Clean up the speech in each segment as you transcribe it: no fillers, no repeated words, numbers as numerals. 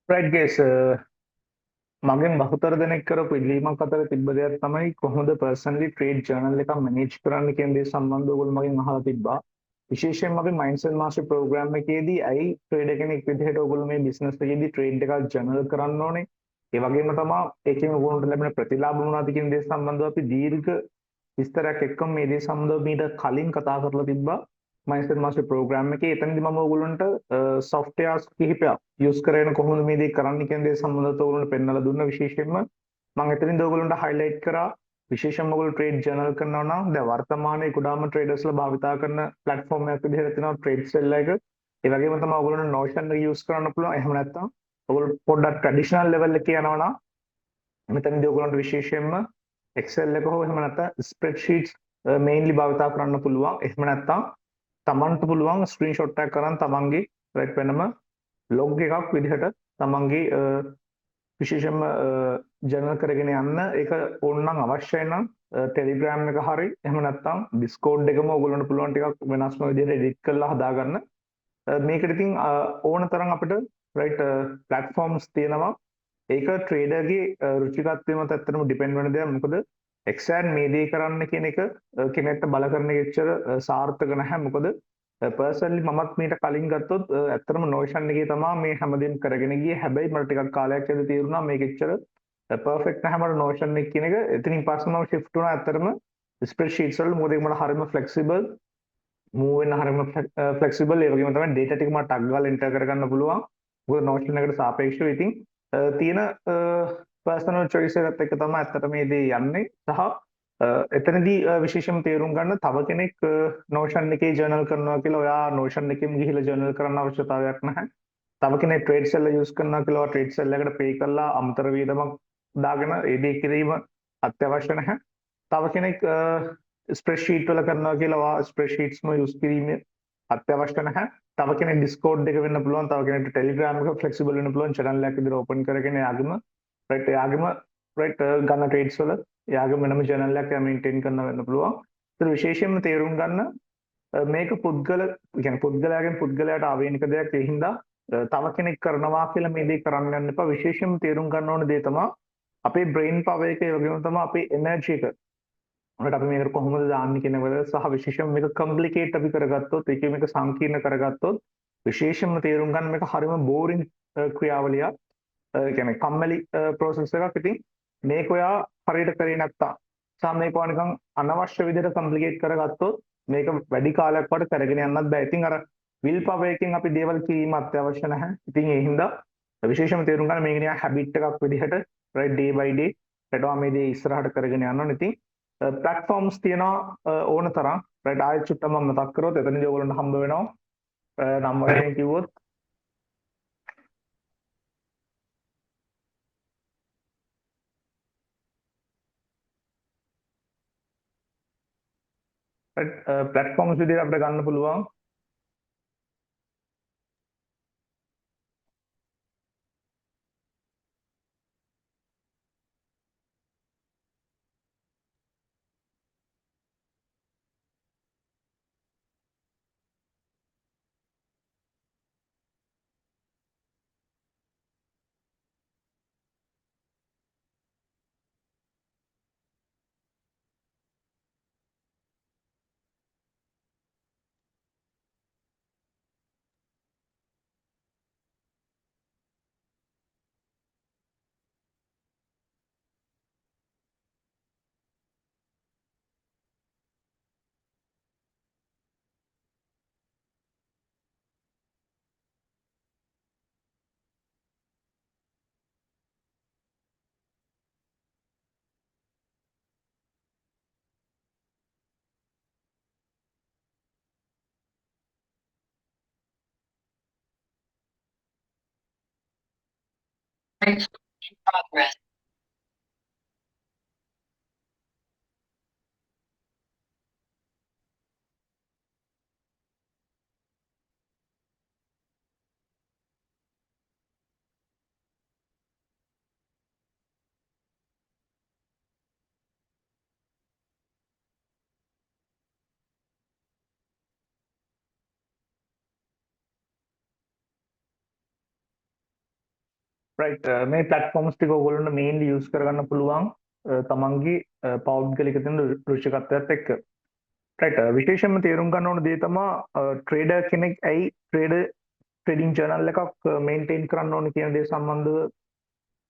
Right gaze මගෙන් බහුතර දෙනෙක් කරපු ඉල්ලීමක් අතර තිබ්බ දෙයක් තමයි කොහොමද පර්සනලි ට්‍රේඩ් ජර්නල් එකක් මැනේජ් කරන්න කියන දේ සම්බන්ධව ඔයගොල්ලෝ මගෙන් අහලා තිබ්බා. විශේෂයෙන්ම අපි මයින්ඩ්සෙට් මාස්ටර් ප්‍රෝග්‍රෑම් එකේදී ඇයි ට්‍රේඩර් කෙනෙක් විදිහට ඔයගොල්ලෝ මේ බිස්නස් එකේදී ට්‍රේඩ් එකක් ජර්නල් කරන්න ඕනේ. ඒ වගේම තමයි ඒකෙන් ඔයගොල්ලන්ට ලැබෙන ප්‍රතිලාභ මොනවද කියන දේ සම්බන්ධව අපි දීර්ඝ විස්තරයක් එක්කම මේ දේ සම්බන්ධව මීට කලින් කතා කරලා තිබ්බා. මයින්ඩ්සෙට් මාස්ටර් ප්‍රෝග්‍රෑම් එකේ එතනදී මම ඔයගොල්ලන්ට සොෆ්ට්වෙයාර්ස් කිහිපයක් යූස් කරගෙන කොහොමද මේ දේ කරන්න කියන දේ සම්බන්ධව ඔයගොල්ලන්ට පෙන්වලා දුන්නා. විශේෂයෙන්ම මම එතනින්ද ඔයගොල්ලන්ට හයිලයිට් කරා විශේෂයෙන්ම ඔයගොල්ලෝ ට්‍රේඩ් ජර්නල් කරනවා නම් දැන් වර්තමානයේ කුඩාම ට්‍රේඩර්ස්ලා භාවිතා කරන ප්ලැට්ෆෝම් එකක් විදිහට තියෙනවා ට්‍රේඩ් සෙල් එක. ඒ වගේම තමයි ඔයගොල්ලන්ට Notion එක යූස් කරන්න පුළුවන්. එහෙම නැත්නම් ඔයගොල්ලෝ පොඩ්ඩක් ට්‍රැඩිෂනල් ලෙවල් එකේ යනවා නම් මෙතනදී ඔයගොල්ලන්ට විශේෂයෙන්ම Excel එක හෝ එහෙම නැත්නම් ස්ප්‍රෙඩ්ෂීට්ස් මේන්ලි භාවිතා කරන්න පුළුවන්. එහෙම නැත්නම් තමන්ට පුළුවන් ස්ක්‍රීන්ෂොට් එකක් කරන් තමන්ගේ රයිට් වෙනම ලොග් එකක් විදිහට තමන්ගේ විශේෂයෙන්ම ජර්නල් කරගෙන යන්න ඒක ඕනනම් අවශ්‍යයි නම් ටෙලිග්‍රෑම් එක හරි එහෙම නැත්නම් ඩිස්කෝඩ් එකම ඔයගොල්ලන්ට පුළුවන් ටිකක් වෙනස්ම විදිහට එඩිට් කරලා හදාගන්න. මේකට ඉතින් ඕන තරම් අපිට රයිට් ප්ලැට්ෆෝම්ස් තියෙනවා. ඒක ට්‍රේඩර්ගේ රුචිකත්වය මත ඇත්තටම ඩිපෙන්ඩ් වෙන දෙයක්. මොකද එක්සෑක්ට් මේ දේ කරන්න කියන එක කෙනෙක්ට බල කරන එක එච්චර සාර්ථක නැහැ. මොකද පර්සනලි මමත් මීට කලින් ගත්තොත් ඇත්තටම Notion එකේ තමයි මේ හැමදේම කරගෙන ගියේ. හැබැයි මට ටිකක් කාලයක් යද්දී තේරුණා මේක එච්චර පර්ෆෙක්ට් නැහැ මට Notion එක කියන එක. එතනින් පස්සේ මම shift වුණා ඇත්තටම ස්ප්‍රෙඩ්ෂීට්ස් වල. මොකද ඒක මට හරියම ෆ්ලෙක්සිබල්, මූව් වෙන්න හරියම ෆ්ලෙක්සිබල්. ඒ වගේම තමයි data ටික මට ටග් ගාලා එන්ටර් කරගන්න පුළුවන්. මොකද Notion එකට සාපේක්ෂව ඉතින් තියෙන පර්සනල් choice එකත් එක්ක තමයි ඇත්තට මේ දේ යන්නේ. සහ එතනදී විශේෂම තේරුම් ගන්න තව කෙනෙක් Notion එකේ ජර්නල් කරනවා කියලා ඔයා Notion එකෙන් ගිහිල්ලා ජර්නල් කරන්න අවශ්‍යතාවයක් නැහැ. තව කෙනෙක් ට්‍රේඩ් සෙල් යූස් කරනවා කියලා ඔයා ට්‍රේඩ් සෙල් එකට පේ කරලා අමතර වියදමක් දාගෙන ඒ දේ කිරීම අත්‍යවශ්‍ය නැහැ. තව කෙනෙක් ස්ප්‍රෙඩ්ෂීට් වල කරනවා කියලා ඔයා ස්ප්‍රෙඩ්ෂීට්ස්ම යූස් කිරීම අත්‍යවශ්‍ය නැහැ. තව කෙනෙක් ඩිස්කෝඩ් එක වෙන්න පුළුවන්. තව කෙනෙක්ට ටෙලිග්‍රෑම් එක ෆ්ලෙක්සිබල් වෙන්න පුළුවන්. channel එකක් විදිහට ඕපන් කරගෙන එයාගෙම රයිට් ගන්න ට්‍රේඩ්ස් වල එයාගේ වෙනම channel එකක් එයා මේන්ටේන් කරන්න වෙන්න පුළුවන්. ඒත් විශේෂයෙන්ම තේරුම් ගන්න මේක කියන්නේ පුද්ගලයාගෙන් පුද්ගලයාට ආවේනික දෙයක්. ඒ හින්දා තව කෙනෙක් කරනවා කියලා මේ දේ කරන්න යන්න එපා. විශේෂයෙන්ම තේරුම් ගන්න ඕන දේ තමයි අපේ බ්‍රේන් පවර් එක, ඒ වගේම තමයි අපේ එනර්ජි එක. මොකට අපි මේකට කොහොමද දාන්නේ කියන එක සහ විශේෂයෙන්ම මේක කම්ප්ලිකේට් අපි කරගත්තොත්, ඒකේ මේක සංකීර්ණ කරගත්තොත් විශේෂයෙන්ම තේරුම් ගන්න මේක හරිම බෝරින් ක්‍රියාවලියක්. කියන්නේ කම්මැලි process එකක්. ඉතින් මේක ඔයා හරියට කරේ නැත්තම් සම මේක නිකන් අනවශ්‍ය විදිහට කම්ප්ලිකේට් කරගත්තොත් මේක වැඩි කාලයක් වඩ කරගෙන යන්නත් බෑ. ඉතින් අර විල් පවර් එකෙන් අපි දේවල් කිරීම අත්‍යවශ්‍ය නැහැ. ඉතින් ඒ හින්දා විශේෂම තේරුම් ගන්න මේක නිකන් හැබිට් එකක් විදිහට right day by day රටවා මේ දේ ඉස්සරහට කරගෙන යන්න ඕනේ. ඉතින් platforms තියෙනවා ඕන තරම්. right ආයෙත් චුට්ටක් මම මතක් කරොත් එතනදී ඔයගොල්ලන්ට හම්බ වෙනවා නම් වශයෙන් කිව්වොත් platforms විදිහට අපිට ගන්න පුළුවන් right මේ platforms ටික ඔයගොල්ලන්ට mainly use කරගන්න පුළුවන් තමන්ගේ පෞද්ගලික තියෙන රුචිකත්වයත් එක්ක right විශේෂයෙන්ම තේරුම් ගන්න ඕන දේ තමයි trader කෙනෙක් ඇයි trading journal එකක් maintain කරන්න ඕන කියන දේ සම්බන්ධව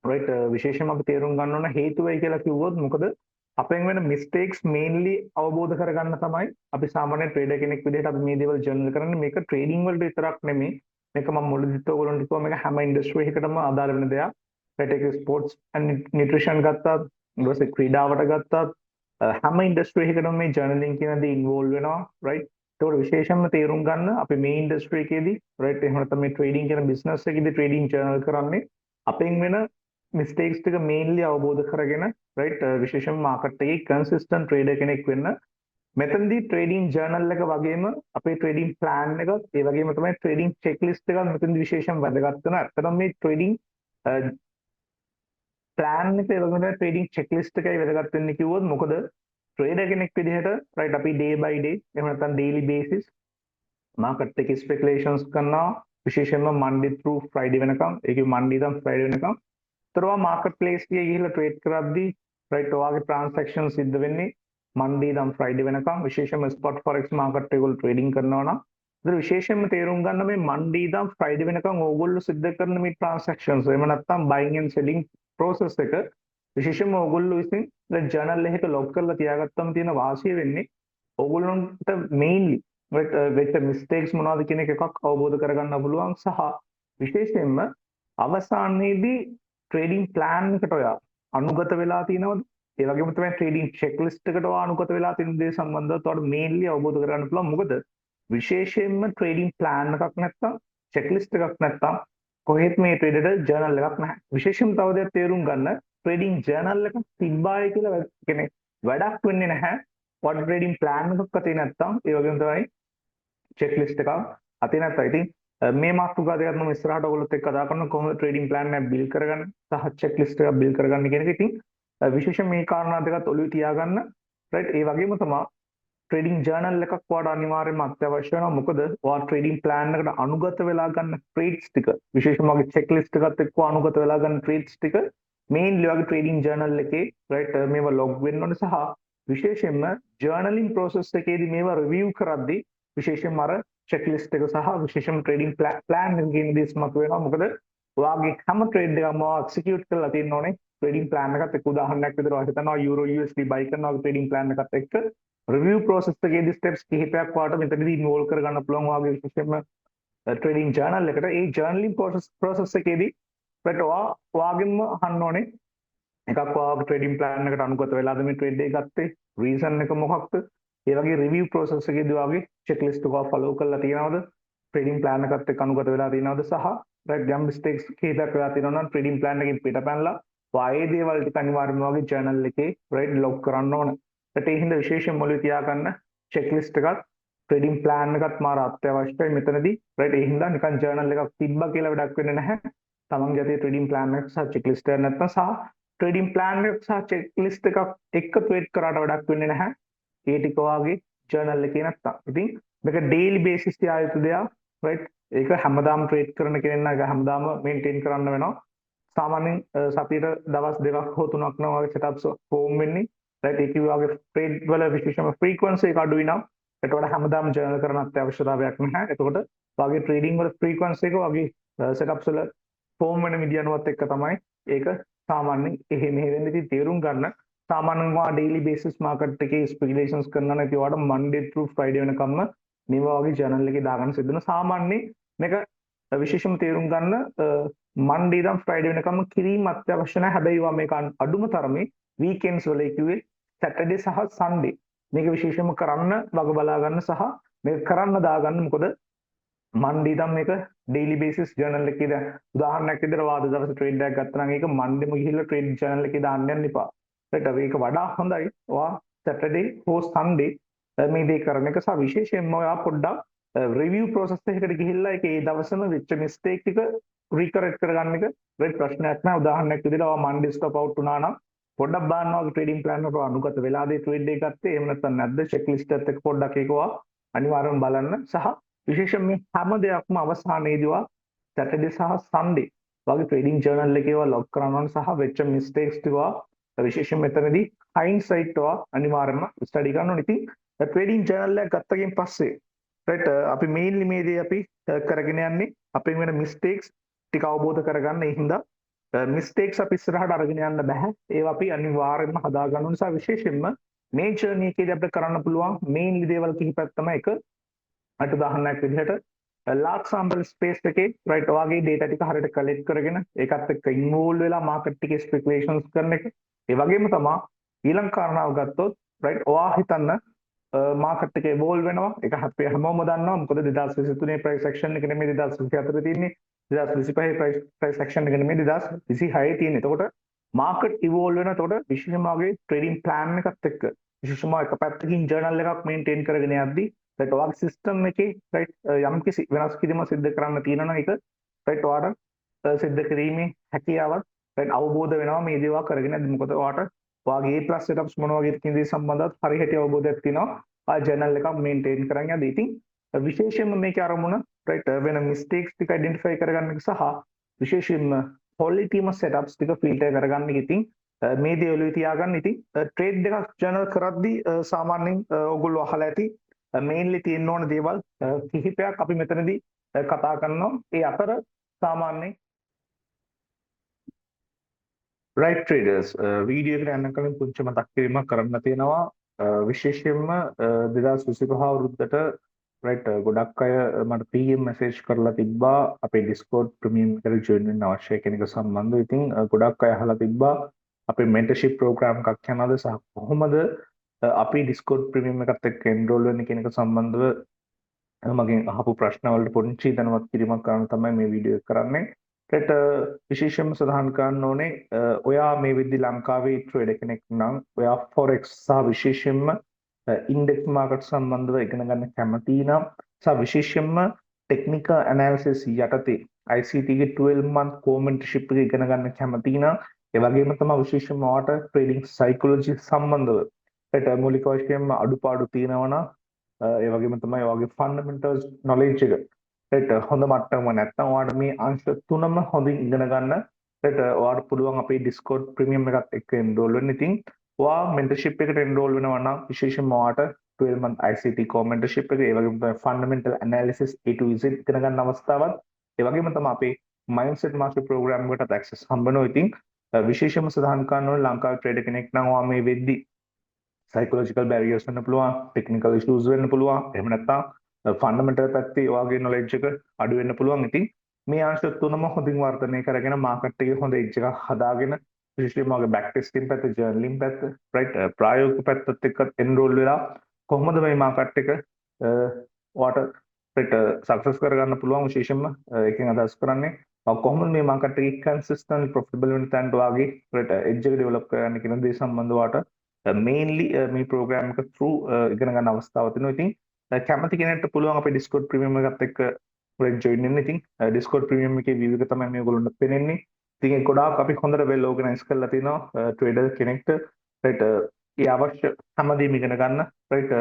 right විශේෂයෙන්ම අපි තේරුම් ගන්න ඕන හේතුවයි කියලා කිව්වොත් මොකද අපෙන් වෙන mistakes mainly අවබෝධ කරගන්න තමයි අපි සාමාන්‍ය trader කෙනෙක් විදිහට අපි මේ දේවල් journal කරන්නේ මේක trading වලට විතරක් නෙමෙයි මේක මම මුලදිත් ඔයගොල්ලන්ට කිව්වා මේක හැම ඉන්ඩස්ට්‍රි එකකටම අදාළ වෙන දෙයක්. right ඒක ස්පෝර්ට්ස් ඇන්ඩ් නියුට්‍රිෂන් ගත්තත් ඊට පස්සේ ක්‍රීඩාවට ගත්තත් හැම ඉන්ඩස්ට්‍රි එකකටම මේ ජර්නලින් කියන දේ ඉන්වෝල්ව් වෙනවා right ඒකට විශේෂයෙන්ම තේරුම් ගන්න අපි මේ ඉන්ඩස්ට්‍රි එකේදී right එහෙම නැත්නම් මේ ට්‍රේඩින් කියන බිස්නස් එකේදී ට්‍රේඩින් ජර්නල් කරන්නේ අපෙන් වෙන මිස්ටේක්ස් ටික මේන්ලි අවබෝධ කරගෙන right විශේෂයෙන්ම මාකට් එකේ කන්සිස්ටන්ට් ට්‍රේඩර් කෙනෙක් වෙන්න මෙතනදී ට්‍රේඩින් ජර්නල් එක වගේම අපේ ට්‍රේඩින් ප්ලෑන් එකත් ඒ වගේම තමයි ට්‍රේඩින් චෙක්ලිස්ට් එකත් මෙතනදී විශේෂයෙන් වැදගත් වෙනවා. ඇත්තටම මේ ට්‍රේඩින් ප්ලෑන් එක ඒ වගේම ට්‍රේඩින් චෙක්ලිස්ට් එකයි වැදගත් වෙන්නේ කිව්වොත් මොකද ට්‍රේඩර් කෙනෙක් විදිහට right අපි day by day එහෙම නැත්නම් daily basis මාකට් එකේ ස්පෙකියුලේෂන්ස් කරනවා විශේෂයෙන්ම Monday through Friday වෙනකම් ඒකේ Monday ඉඳන් Friday වෙනකම් ඒතරවා මාකට් ප්ලේස් එකේ ගිහිල්ලා ට්‍රේඩ් කරද්දී right ඔයාගේ ට්‍රාන්සැක්ෂන් සිද්ධ වෙන්නේ Monday ඉඳන් Friday වෙනකම් විශේෂයෙන්ම spot forex market එකවල ට්‍රේඩින් කරනවා නම් ඒක විශේෂයෙන්ම තේරුම් ගන්න මේ Monday ඉඳන් Friday වෙනකම් ඕගොල්ලෝ සිද්ධ කරන මේ ට්‍රාන්සැක්ෂන්ස් එහෙම නැත්නම් buying and selling process එක විශේෂයෙන්ම ඕගොල්ලෝ විසින් ජර්නල් එකක ලොග් කරලා තියාගත්තම තියෙන වාසිය වෙන්නේ ඕගොල්ලන්ට mainly වෙච්ච mistakes මොනවද කියන එකක් අවබෝධ කරගන්න පුළුවන් සහ විශේෂයෙන්ම අවසානයේදී ට්‍රේඩින් ප්ලෑන් එකට ඔයා අනුගත වෙලා තියෙනවද ඒ වගේම තමයි ට්‍රේඩින් චෙක්ලිස්ට් එකට ඔයා අනුගත වෙලා තියෙන දේ සම්බන්ධව ඔයාලට මේන්ලි අවබෝධ කරගන්න පුළුවන් මොකද විශේෂයෙන්ම ට්‍රේඩින් ප්ලෑන් එකක් නැත්තම් චෙක්ලිස්ට් එකක් නැත්තම් කොහෙත් මේ ට්‍රේඩර්ට ජර්නල් එකක් නැහැ විශේෂයෙන්ම තව දෙයක් තේරුම් ගන්න ට්‍රේඩින් ජර්නල් එකක් තිබ්බායි කියලා කියන්නේ වැඩක් වෙන්නේ නැහැ ඔයාලට ට්‍රේඩින් ප්ලෑන් එකක් අතේ නැත්තම් ඒ වගේම තමයි චෙක්ලිස්ට් එකක් අතේ නැත්තම් ඉතින් මේ මාතෘකාව දෙකත් මම ඉස්සරහට ඔයගොල්ලොත් එක්ක කතා කරනවා කොහොමද ට්‍රේඩින් ප්ලෑන් එක බිල්ඩ් කරගන්න සහ චෙක්ලිස්ට් එකක් බිල්ඩ් කරගන්න කියන එක ඉතින් විශේෂයෙන් මේ කාරණා දෙකත් ඔළුවේ තියාගන්න right ඒ වගේම තමයි ට්‍රේඩින් ජර්නල් එකක් ඔයාලට අනිවාර්යයෙන්ම අත්‍යවශ්‍ය වෙනවා මොකද ඔයාලා ට්‍රේඩින් ප්ලෑන් එකට අනුගත වෙලා ගන්න ට්‍රේඩ්ස් ටික විශේෂයෙන්ම ඔයාගේ චෙක්ලිස්ට් එකත් එක්ක අනුගත වෙලා ගන්න ට්‍රේඩ්ස් ටික මේන්ලි ඔයාගේ ට්‍රේඩින් ජර්නල් එකේ right මේවා ලොග් වෙන්න ඕනේ සහ විශේෂයෙන්ම ජර්නලින් process එකේදී මේවා රිවිව් කරද්දී විශේෂයෙන්ම අර චෙක්ලිස්ට් එක සහ විශේෂයෙන්ම ට්‍රේඩින් ප්ලෑන් එක කියන දේ ඉස්මතු වෙනවා මොකද ඔයාගේ හැම ට්‍රේඩ් එකක්ම එක්සිකියුට් කරලා තියෙන්න ඕනේ ට්‍රේඩින් ප්ලෑන් එකත් එක්ක උදාහරණයක් විදිහට ඔයා හිතනවා euro USD buy කරනවා ට්‍රේඩින් ප්ලෑන් එකත් එක්ක රිවිව් process එකේදී ස්ටෙප්ස් කිහිපයක් ඔයාලට මෙතනදී ඉන්වෝල්ව් කරගන්න පුළුවන් ඔයාගේ විශේෂයෙන්ම ට්‍රේඩින් ජර්නල් එකට ඒ ජර්නලින් process එකේදී right ඔයාගෙන්ම අහන්න ඕනේ එකක් ඔයාගේ ට්‍රේඩින් ප්ලෑන් එකට අනුගත වෙලාද මේ ට්‍රේඩ් එක ගත්තේ රීසන් එක මොකක්ද ඒ වගේ රිවිව් process එකේදී ඔයාගේ චෙක්ලිස්ට් එක ෆලෝ කරලා තියෙනවද ට්‍රේඩින් ප්ලෑන් එකත් එක්ක අනුගත වෙලා තියෙනවද සහ right යම් මිස්ටේක්ස් කීපයක් වෙලා තියෙනවා නම් ට්‍රේඩින් ප්ලෑන් එකෙන් පිටපැනලා ඔයා ඒ දේවල් ටික අනිවාර්යයෙන්ම ඔයාගේ ජර්නල් එකේ right ලොග් කරන්න ඕන ඒ හින්දා විශේෂයෙන් මොළේ තියාගන්න චෙක්ලිස්ට් එකක් ට්‍රේඩින් ප්ලෑන් එකත් මාර අත්‍යවශ්‍යයි මෙතනදී right ඒ හින්දා නිකන් ජර්නල් එකක් තිබ්බා කියලා වැඩක් වෙන්නේ නැහැ තමන්ගේ අතේ ට්‍රේඩින් ප්ලෑන් එක සහ චෙක්ලිස්ට් එක නැත්නම් සහ ට්‍රේඩින් ප්ලෑන් එක සහ චෙක්ලිස්ට් එකක් එක්ක ට්‍රේඩ් කරාට වැඩක් වෙන්නේ නැහැ ඒ ටික ඔයාගේ ජර්නල් එකේ නැත්තම්. ඉතින් මේක ඩේලි බේසිස් තියා යුතු දෙයක් right ඒක හැමදාම ට්‍රේඩ් කරන කෙනෙක් නම් ඒක හැමදාම මේන්ටේන් කරන්න වෙනවා. සාමාන්‍යයෙන් සතියට දවස් දෙකක් හෝ තුනක් නම් වගේ සෙටප්ස් ෆෝම් වෙන්නේ right ඒක වගේ ට්‍රේඩ් වල විශේෂම ෆ්‍රීකවන්සි එක අඩුයි නම් ඒකට වඩා හැමදාම ජර්නල් කරන්න අත්‍යවශ්‍යතාවයක් නැහැ. එතකොට වගේ ට්‍රේඩින් වල ෆ්‍රීකවන්සි එක වගේ සෙටප්ස් වල ෆෝම් වෙන විදියනුවත් එක්ක තමයි ඒක සාමාන්‍යයෙන් එහෙ මෙහෙ වෙන්නේ. ඉතින් තේරුම් ගන්න සාමාන්‍යයෙන් වා ඩේලි බේසිස් මාකට් එකේ ස්පෙකියුලේෂන්ස් කරනවා නම් ඒවට Monday through Friday වෙනකම්ම මේවා වගේ ජර්නල් එකේ දාගන්න සිද්ධ වෙනවා. සාමාන්‍යයෙන් මේක විශේෂම තේරුම් ගන්න Monday ඉඳන් Friday වෙනකම්ම කිරීම අත්‍යවශ්‍ය නැහැ. හැබැයි වා මේක අඩුම තරමේ weekends වල කිව්වේ Saturday සහ Sunday මේක විශේෂම කරන්න වග බලා ගන්න සහ මේක කරන්න දාගන්න මොකද Monday ඉඳන් මේක daily basis journal එකේ දැන් උදාහරණයක් විදිහට වාද දවසේ ට්‍රේඩ් එකක් ගත්තා නම් ඒක Monday ම ගිහිල්ලා ට්‍රේඩ් journal එකේ දාන්න යන්න එපා. right ඒක වඩා හොඳයි. ඔයා Saturday හෝ Sunday මේ දේ කරන එක සහ විශේෂයෙන්ම ඔයා පොඩ්ඩක් රිවිව් process එකකට ගිහිල්ලා ඒක ඒ දවසම වෙච්ච mistake ටික රිකරෙක්ට් කරගන්න එක right ප්‍රශ්නයක් නෑ. උදාහරණයක් විදිහට ඔයා Monday stop out වුණා නම් පොඩ්ඩක් බලන්න ඔයාගේ ට්‍රේඩින් ප්ලෑන් එකට අනුගත වෙලාද ඒ ට්‍රේඩ් එක ගත්තේ එහෙම නැත්නම් නැද්ද චෙක්ලිස්ට් එකත් එක්ක පොඩ්ඩක් ඒක ඔයා අනිවාර්යයෙන්ම බලන්න සහ විශේෂයෙන් මේ හැම දෙයක්ම අවසානයේදී ඔයා Saturday සහ Sunday ඔයාගේ ට්‍රේඩින් ජර්නල් එකේ ඒවා ලොග් කරන්න ඕන සහ වෙච්ච මිස්ටේක්ස් ටිකවා විශේෂයෙන් මෙතනදී හයින්සයිට් ඔයා අනිවාර්යයෙන්ම ස්ටඩි කරන්න ඕනේ. ඉතින් ට්‍රේඩින් ජර්නල් එක ගත්තකින් පස්සේ රයිට් අපි මේන්ලි මේ දේ අපි කරගෙන යන්නේ අපෙන් වෙන මිස්ටේක්ස් ටික අවබෝධ කරගන්න. ඒ හින්දා මිස්ටේක්ස් අපි ඉස්සරහට අරගෙන යන්න බෑ. ඒවා අපි අනිවාර්යයෙන්ම හදා ගන්න ඕන නිසා විශේෂයෙන්ම මේ ජර්නි එකේදී අපිට කරන්න පුළුවන් මේන්ලි දේවල් කිහිපයක් තමයි එක අට උදාහරණයක් විදිහට ලාක් සැම්පල් ස්පේස් එකේ රයිට් ඔයාගේ data ටික හරියට කලෙක්ට් කරගෙන ඒකත් එක්ක ඉන්වෝල්ව් වෙලා මාකට් එකේ ස්පෙකියුලේෂන්ස් කරන එක. ඒ වගේම තමයි ඊළඟ කාරණාව ගත්තොත් රයිට් ඔයා හිතන්න මාකට් එක ඉවෝල්ව් වෙනවා. ඒක අපි හැමෝම දන්නවා. මොකද 2023 ප්‍රයිස් ඇක්ෂන් එක නෙමෙයි 2024 තියෙන්නේ. 2025 ප්‍රයිස් ඇක්ෂන් එක නෙමෙයි 2026 තියෙන්නේ. එතකොට මාකට් ඉවෝල්ව් වෙනවා. එතකොට විශේෂයෙන්ම ඔයාගේ ට්‍රේඩින් ප්ලෑන් එකත් එක්ක විශේෂයෙන්ම එක පැත්තකින් ජර්නල් එකක් මේන්ටේන් කරගෙන යද්දී රයිට් ඔයාගේ සිස්ටම් එකේ රයිට් යම්කිසි වෙනස් කිරීම සිද්ධ කරන්න තියෙනවා නම් ඒක රයිට් ඔයාට සිද්ධ කිරීමේ හැකියාවක් රයිට් අවබෝධ වෙනවා මේ දේවල් කරගෙන යද්දී. මොකද ඔයාට ඔයාගේ A+ setups මොන වගේ කින්දේ සම්බන්ධවත් හරියට අවබෝධයක් තියෙනවා ආ ජර්නල් එකක් මේන්ටේන් කරන් යද්දී. ඉතින් විශේෂයෙන්ම මේකේ අරමුණ රයිට් වෙන මිස්ටේක්ස් ටික අයිඩෙන්ටිෆයි කරගන්න එක සහ විශේෂයෙන්ම qualityම setups ටික ෆිල්ටර් කරගන්න එක. ඉතින් මේ දේ ඔළුවේ තියාගන්න. ඉතින් ට්‍රේඩ් එකක් ජර්නල් කරද්දී සාමාන්‍යයෙන් ඔයගොල්ලෝ අහලා ඇති මේන්ලි තියෙන්න ඕන දේවල් කිහිපයක් අපි මෙතනදී කතා කරනවා. ඒ අතර සාමාන්‍යයෙන් රයිට් ට්‍රේඩර්ස් වීඩියෝ එකට යන්න කලින් පුංචි මතක් කිරීමක් කරන්න තියෙනවා. විශේෂයෙන්ම 2025 අවුරුද්දට රයිට් ගොඩක් අය මට PM මැසේජ් කරලා තිබ්බා අපේ Discord ප්‍රීමියම් එකට ජොයින් වෙන්න අවශ්‍ය කෙනෙක් සම්බන්ධව. ඉතින් ගොඩක් අය අහලා තිබ්බා අපේ මෙන්ටර්ෂිප් ප්‍රෝග්‍රෑම් එකක් යනවාද සහ කොහොමද අපි Discord ප්‍රීමියම් එකත් එක්ක එන්රෝල් වෙන්නේ කියන එක සම්බන්ධව මගෙන් අහපු ප්‍රශ්න වලට පොඩි දැනුවත් කිරීමක් කරන්න තමයි මේ වීඩියෝ එක කරන්නේ. ඒකට විශේෂයෙන්ම සඳහන් කරන්න ඕනේ ඔයා මේ විදි ලංකාවේ ට්‍රේඩර් කෙනෙක් නම් ඔයා forex සහ විශේෂයෙන්ම ඉන්ඩෙක්ස් මාකට් සම්බන්ධව ඉගෙන ගන්න කැමති නම් සහ විශේෂයෙන්ම ටෙක්නිකල් ඇනාලිසිස් යටතේ ICT ගේ 12 month core mentorship එක ඉගෙන ගන්න කැමති නම් ඒ වගේම තමයි විශේෂයෙන්ම ඔයාට ට්‍රේඩින් සයිකොලොජි සම්බන්ධව ඒට මූලික වශයෙන්ම අඩුපාඩු තියෙනවා නම් ඒ වගේම තමයි ඔයාගේ ෆන්ඩමෙන්ටල්ස් නොලෙජ් එක ඒට හොඳ මට්ටමක නැත්නම් ඔයාට මේ අංශ තුනම හොඳින් ඉගෙන ගන්න ඒට ඔයාට පුළුවන් අපේ Discord ප්‍රීමියම් එකත් එක්ක එන්රෝල් වෙන්න. ඉතින් ඔයා මෙන්ටර්ෂිප් එකට එන්රෝල් වෙනවා නම් විශේෂයෙන්ම ඔයාට 12 month ICT core mentorship එක ඒ වගේම තමයි fundamental analysis A to Z ඉගෙන ගන්න අවස්ථාවක් ඒ වගේම තමයි අපේ mindset master program එකටත් access හම්බ වෙනවා. ඉතින් විශේෂයෙන්ම සඳහන් කරන්න ඕනේ ලංකාවේ ට්‍රේඩර් කෙනෙක් නම් ඔයා මේ වෙද්දි psychological barriers වෙන්න පුළුවන්, technical issues වෙන්න පුළුවන්, එහෙම නැත්නම් fundamental පැත්තේ ඔයාගේ knowledge එක අඩු වෙන්න පුළුවන්. ඉතින් මේ අංශ තුනම හොඳින් වර්ධනය කරගෙන මාකට් එකේ හොඳ edge එකක් හදාගෙන විශේෂයෙන්ම ඔයාගේ back testing පැත්ත, journaling පැත්ත, right ප්‍රායෝගික පැත්තත් එක්ක enroll වෙලා කොහොමද මේ මාකට් එක ඔයාට right success කරගන්න පුළුවන්. විශේෂයෙන්ම එකෙන් අදහස් කරන්නේ කොහොමද මේ මාකට් එකේ consistent profitable වෙන තැනට ඔයාගේ right edge එක develop කරගන්න කියන දේ සම්බන්ධව ඔයාට mainly මේ program එක through ඉගෙන ගන්න අවස්ථාවක් තියෙනවා. ඉතින් කැමති කෙනෙක්ට පුළුවන් අපේ Discord premium එකත් එක්ක join වෙන්න. ඉතින් Discord premium එකේ view එක තමයි මේ ඔයගොල්ලන්ට පේන්නේ. ඉතින් ඒක ගොඩාක් අපි හොඳට well organize කරලා තිනවා trader කෙනෙක්ට right ඒ අවශ්‍ය හැමදේම ඉගෙන ගන්න right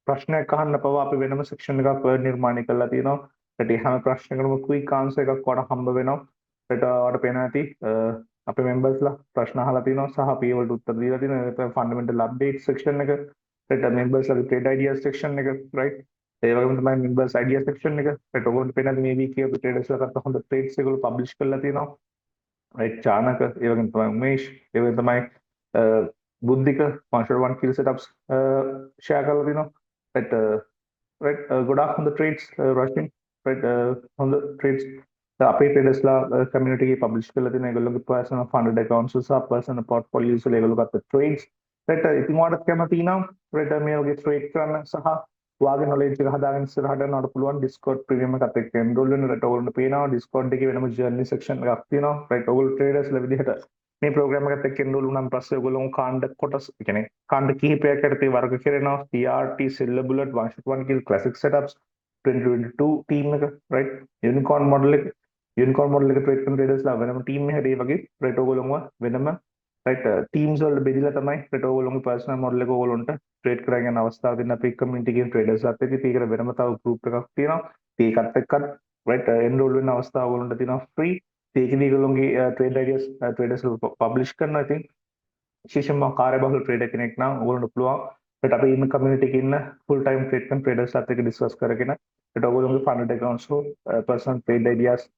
ප්‍රශ්නයක් අහන්න පවා අපි වෙනම section එකක් නිර්මාණය කරලා තියෙනවා. right හැම ප්‍රශ්නයකටම quick answer එකක් ඔයාලට හම්බ වෙනවා. right ඔයාලට පේනවා ඇති අපේ members-ලා ප්‍රශ්න අහලා තිනවා සහ අපි ඒවලට උත්තර දීලා තිනවා. ඒක fundamental update section එක right members-ලාගේ trade ideas section එක right ඒ වගේම තමයි members idea section එක right ඔයගොල්ලන්ට පේනවා මේ week එකේ අපි traders-ලා කරත හොඳ trades ඒගොල්ලෝ publish කරලා තියෙනවා. right චානක ඒ වගේම තමයි උමේෂ් ඒ වගේම තමයි බුද්ධික functional one kill setups share කරලා තිනවා. right ගොඩාක් හොඳ trades rushing right හොඳ trades අපේ traders-ලා community එකේ publish කරලා තියෙන ඒගොල්ලෝගේ personal funded accounts සහ personal portfolios වල ඒගොල්ලෝ ගත්ත trades right ඉතින් ඔයාලට කැමති නම් right මේ වගේ trade කරන්න සහ ඔයාගේ knowledge එක හදාගෙන ඉස්සරහට යනවට පුළුවන් Discord premium එකත් එක්ක enroll වෙන්න. right ඔයගොල්ලන්ට පේනවා Discord එකේ වෙනම journey section එකක් තියෙනවා. right ඔයගොල්ලෝ traders ලා විදිහට මේ program එකත් එක්ක enroll වුණාන් පස්සේ ඔයගොල්ලෝ කාණ්ඩ කොටස් කියන්නේ කාණ්ඩ කිහිපයක් යටතේ වර්ග කරනවා. TRT Silver Bullet 1 kill classic setups 2022 team එක right unicorn model එක trade කරන traders ලා වෙනම team එකකට ඒ වගේ right ඔයගොල්ලෝම වෙනම right teams වල බෙදලා තමයි right ඔයගොල්ලෝගේ personal model එක ඔයගොල්ලන්ට trade කරගෙන යන අවස්ථාව දෙන්න අපේ community එකේ traders ලාත් එක්ක ඒකට වෙනම තව group එකක් තියෙනවා. ඒකත් එක්කත් right enroll වෙන අවස්ථාව ඔයගොල්ලන්ට තියෙනවා free. ඒකෙදි ඒගොල්ලෝගේ ට්‍රේඩ් අයිඩියාස් ට්‍රේඩර්ස් පබ්ලිෂ් කරනවා. ඉතින් විශේෂයෙන්ම කාර්යබහුල ට්‍රේඩර් කෙනෙක් නම් ඕගොල්ලන්ට පුළුවන් ඒත් අපි ඉන්න කමියුනිටි එකේ ඉන්න ෆුල් ටයිම් ට්‍රේඩ් කරන ට්‍රේඩර්ස්ලාත් එක්ක ඩිස්කස් කරගෙන ඒත් ඕගොල්ලෝගේ fund accounts personal trade ideas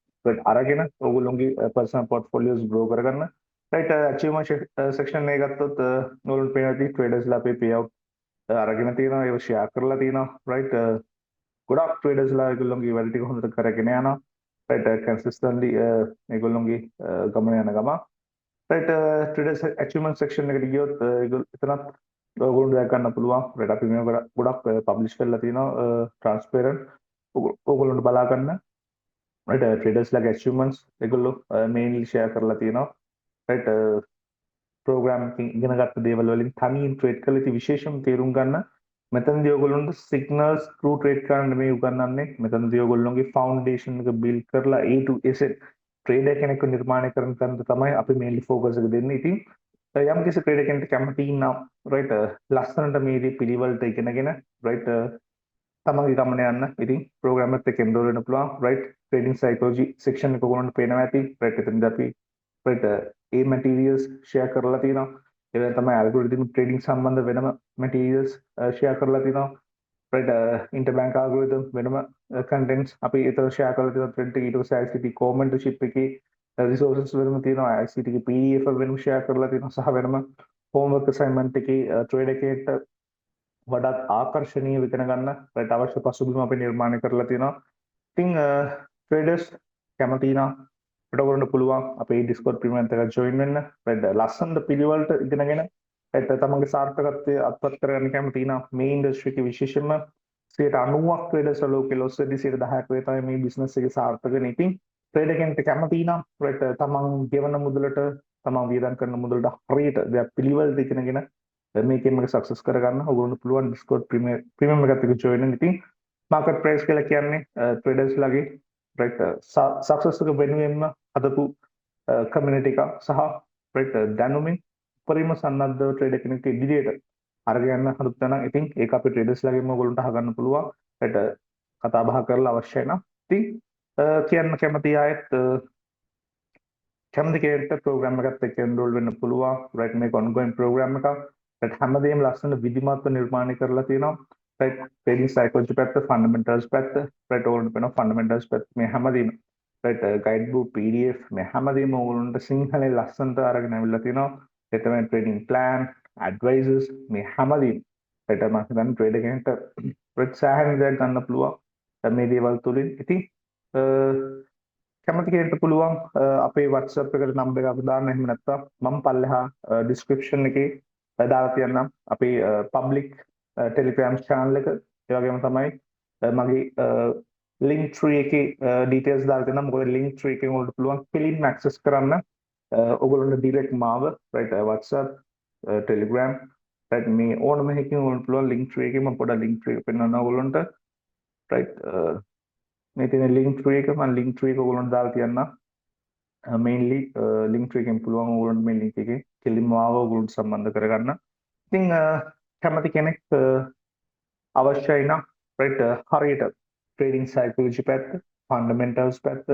අරගෙන ඕගොල්ලෝගේ පර්සනල් පෝර්ට්ෆෝලියෝස් ග්‍රෝ කරගන්න. රයිට් අචීව්මන්ට් සෙක්ෂන් එක ගත්තොත් ඕගොල්ලන්ට පේනවා ට්‍රේඩර්ස්ලා අපේ පේ අවුට් අරගෙන තියෙනවා, ඒක ෂෙයා කරලා තියෙනවා. රයිට් ගොඩක් ට්‍රේඩර්ස්ලා ඒගොල්ලෝගේ වැඩ ටික හොඳට කරගෙන යනවා. රයිට් කන්සිස්ටන්ට්ලි ඒගොල්ලෝගේ ගමන යන ගම. රයිට් ට්‍රේඩර්ස් අචීව්මන්ට් සෙක්ෂන් එකට ගියොත් එතනත් ඕගොල්ලන්ට දැක ගන්න පුළුවන්. රයිට් අපි මේක ගොඩක් පබ්ලිෂ් කරලා තියෙනවා ට්‍රාන්ස්පරන්ට් ඕගොල්ලන්ට බලා ගන්න. රයිට් ට්‍රේඩර්ස්ලාගේ අචීව්මන්ට්ස් ඒගොල්ලෝ මේන්ලි ෂෙයා කරලා තියෙනවා. රයිට් ප්‍රෝග්‍රෑම් එකකින් ඉගෙන ගත්ත දේවල් වලින් තනියෙන් ට්‍රේඩ් කරලා ඉති විශේෂම තේරුම් ගන්න. මෙතනදී ඔයගොල්ලන්ට සිග්නල්ස් ත්‍රූ ට්‍රේඩ් කරන්න මේ උගන්වන්නේ. මෙතනදී ඔයගොල්ලන්ගේ ෆවුන්ඩේෂන් එක බිල්ඩ් කරලා A to Z ට්‍රේඩර් කෙනෙක්ව නිර්මාණය කරන තැනට තමයි අපි මේන්ලි ફોකස් එක දෙන්නේ. ඉතින් යම් කිසි ට්‍රේඩර් කෙනෙක්ට කැමති නම් රයිට් ලස්සනට මේ පිළිවෙලට ඉගෙනගෙන රයිට් තමන්ගේ ගමන යන්න. ඉතින් ප්‍රෝග්‍රෑම් එකත් එක්ක එන්රෝල් වෙන්න පුළුවන්. රයිට් ට්‍රේඩින් සයිකොලොජි සෙක්ෂන් එක ඔයගොල්ලන්ට පේනවා ඇති. රයිට් එතනදී අපි රයිට් ඒ මැටීරියල්ස් ෂෙයා කරලා තියෙනවා. ඒ වෙන තමයි ඇල්ගොරිතම් ට්‍රේඩින් සම්බන්ධ වෙනම මැටීරියල්ස් ෂෙයා කරලා තියෙනවා. රයිට් ඉන්ටර්බැංක් ඇල්ගොරිතම් වෙනම කන්ටෙන්ට්ස් අපි ඒතර ෂෙයා කරලා තියෙනවා. ට්‍රේඩ් එකේ ඊට පස්සේ ICT කොමෙන්ටර්ෂිප් එකේ රිසෝසස් වෙනම තියෙනවා. ICT එකේ PDF වෙනම ෂෙයා කරලා තියෙනවා. සහ වෙනම හෝම්වර්ක් අසයින්මන්ට් එකේ ට්‍රේඩ් එකේට වඩාත් ආකර්ශනීය විකන ගන්න රයිට් අවශ්‍ය පසුබිම අපි නිර්මාණය කරලා තියෙනවා. ඉතින් ට්‍රේඩර්ස් කැමති නම් ඔයගොල්ලන්ට පුළුවන් අපේ Discord premium එකට join වෙන්න. රයිට් ලස්සනට පිළිවෙලට ඉගෙනගෙන රයිට් තමන්ගේ සාර්ථකත්වය අත්පත් කරගන්න කැමති නම් මේ ඉන්ඩස්ට්‍රි එකේ විශේෂයෙන්ම 90ක් ට්‍රේඩර්ස් ලෝකෙ ලොස්සේදී 10%ක් වේ තමයි මේ බිස්නස් එකේ සාර්ථක වෙන්නේ. ඉතින් ට්‍රේඩර් කෙනෙක්ට කැමති නම් රයිට් තමන් ගෙවන මුදලට තමන් වියදම් කරන මුදලට හරියට දෙයක් පිළිවෙලට ඉගෙනගෙන මේකෙන් එක සක්සස් කරගන්න ඔයගොල්ලන්ට පුළුවන් Discord premium එකත් එක්ක join වෙන්න. ඉතින් මාකට් ප්‍රයිස් කියලා කියන්නේ ට්‍රේඩර්ස්ලාගේ රයිට් සක්සස් එක වෙනුවෙන්ම හදපු කමියුනිටි එක සහ රයිට් දැනුමින් උපරිම සන්නද්ධ ට්‍රේඩර් කෙනෙක් ඉදිරියට අරගෙන යන්න හදපු තැන. ඉතින් ඒක අපි ට්‍රේඩර්ස්ලාගෙම ඔයගොල්ලන්ට අහගන්න පුළුවන්. රයිට් කතා බහ කරලා අවශ්‍ය නම් ඉතින් කියන්න කැමති අයත් කැමති කෙනෙක්ට ප්‍රෝග්‍රෑම් එකත් එක්ක එන්රෝල් වෙන්න පුළුවන්. රයිට් මේක ongoing ප්‍රෝග්‍රෑම් එකක්. රයිට් හැමදේම ලස්සන විධිමත්ව නිර්මාණය කරලා තියෙනවා. රයිට් ට්‍රේඩින් සයිකොලොජි පැත්ත, ෆන්ඩමෙන්ටල්ස් පැත්ත, රයිට් ඕගොල්ලන්ට වෙන ෆන්ඩමෙන්ටල්ස් පැත්ත මේ හැමදේම රයිට් ගයිඩ් බුක් PDF මේ හැමදේම ඕගොල්ලන්ට සිංහලෙන් ලස්සනට අරගෙන අවිල්ලා තියෙනවා. ඒ තමයි ට්‍රේඩින් ප්ලෑන්, ඇඩ්වයිසර්ස් මේ හැමදේම රයිට් මම හිතන්නේ ට්‍රේඩර් කෙනෙක්ට රයිට් සෑහෙන දෙයක් ගන්න පුළුවන් මේ දේවල් තුලින්. ඉතින් කැමති කෙනෙක්ට පුළුවන් අපේ WhatsApp එකට නම්බර් එක අපි දාන්න. එහෙම නැත්නම් මම පල්ලෙහා ඩිස්ක්‍රිප්ෂන් එකේ දාලා තියන්නම් අපේ පබ්ලික් ටෙලිග්‍රෑම් channel එක. ඒ වගේම තමයි මගේ link tree එකේ details දාලා තියෙනවා. මොකද link tree එකෙන් ඔයාලට පුළුවන් පිළින් access කරන්න ඔයගොල්ලන්ට direct මාව right WhatsApp Telegram right මේ ඕනම එකකින් ඔයාලට පුළුවන් link tree එකේ මම පොඩ්ඩක් link tree එක පෙන්නන්න ඔයගොල්ලන්ට right මේ තියෙන link tree එක මම link tree එක ඔයගොල්ලන්ට දාලා තියන්නම්. mainly link tree එකෙන් පුළුවන් ඔයගොල්ලන්ට මේ link එකේ කෙලින්ම ආව ඔයගොල්ලන්ට සම්බන්ධ කරගන්න. ඉතින් කැමති කෙනෙක් අවශ්‍යයි නම් right හරියට trading psychology පැත්ත, fundamentals පැත්ත,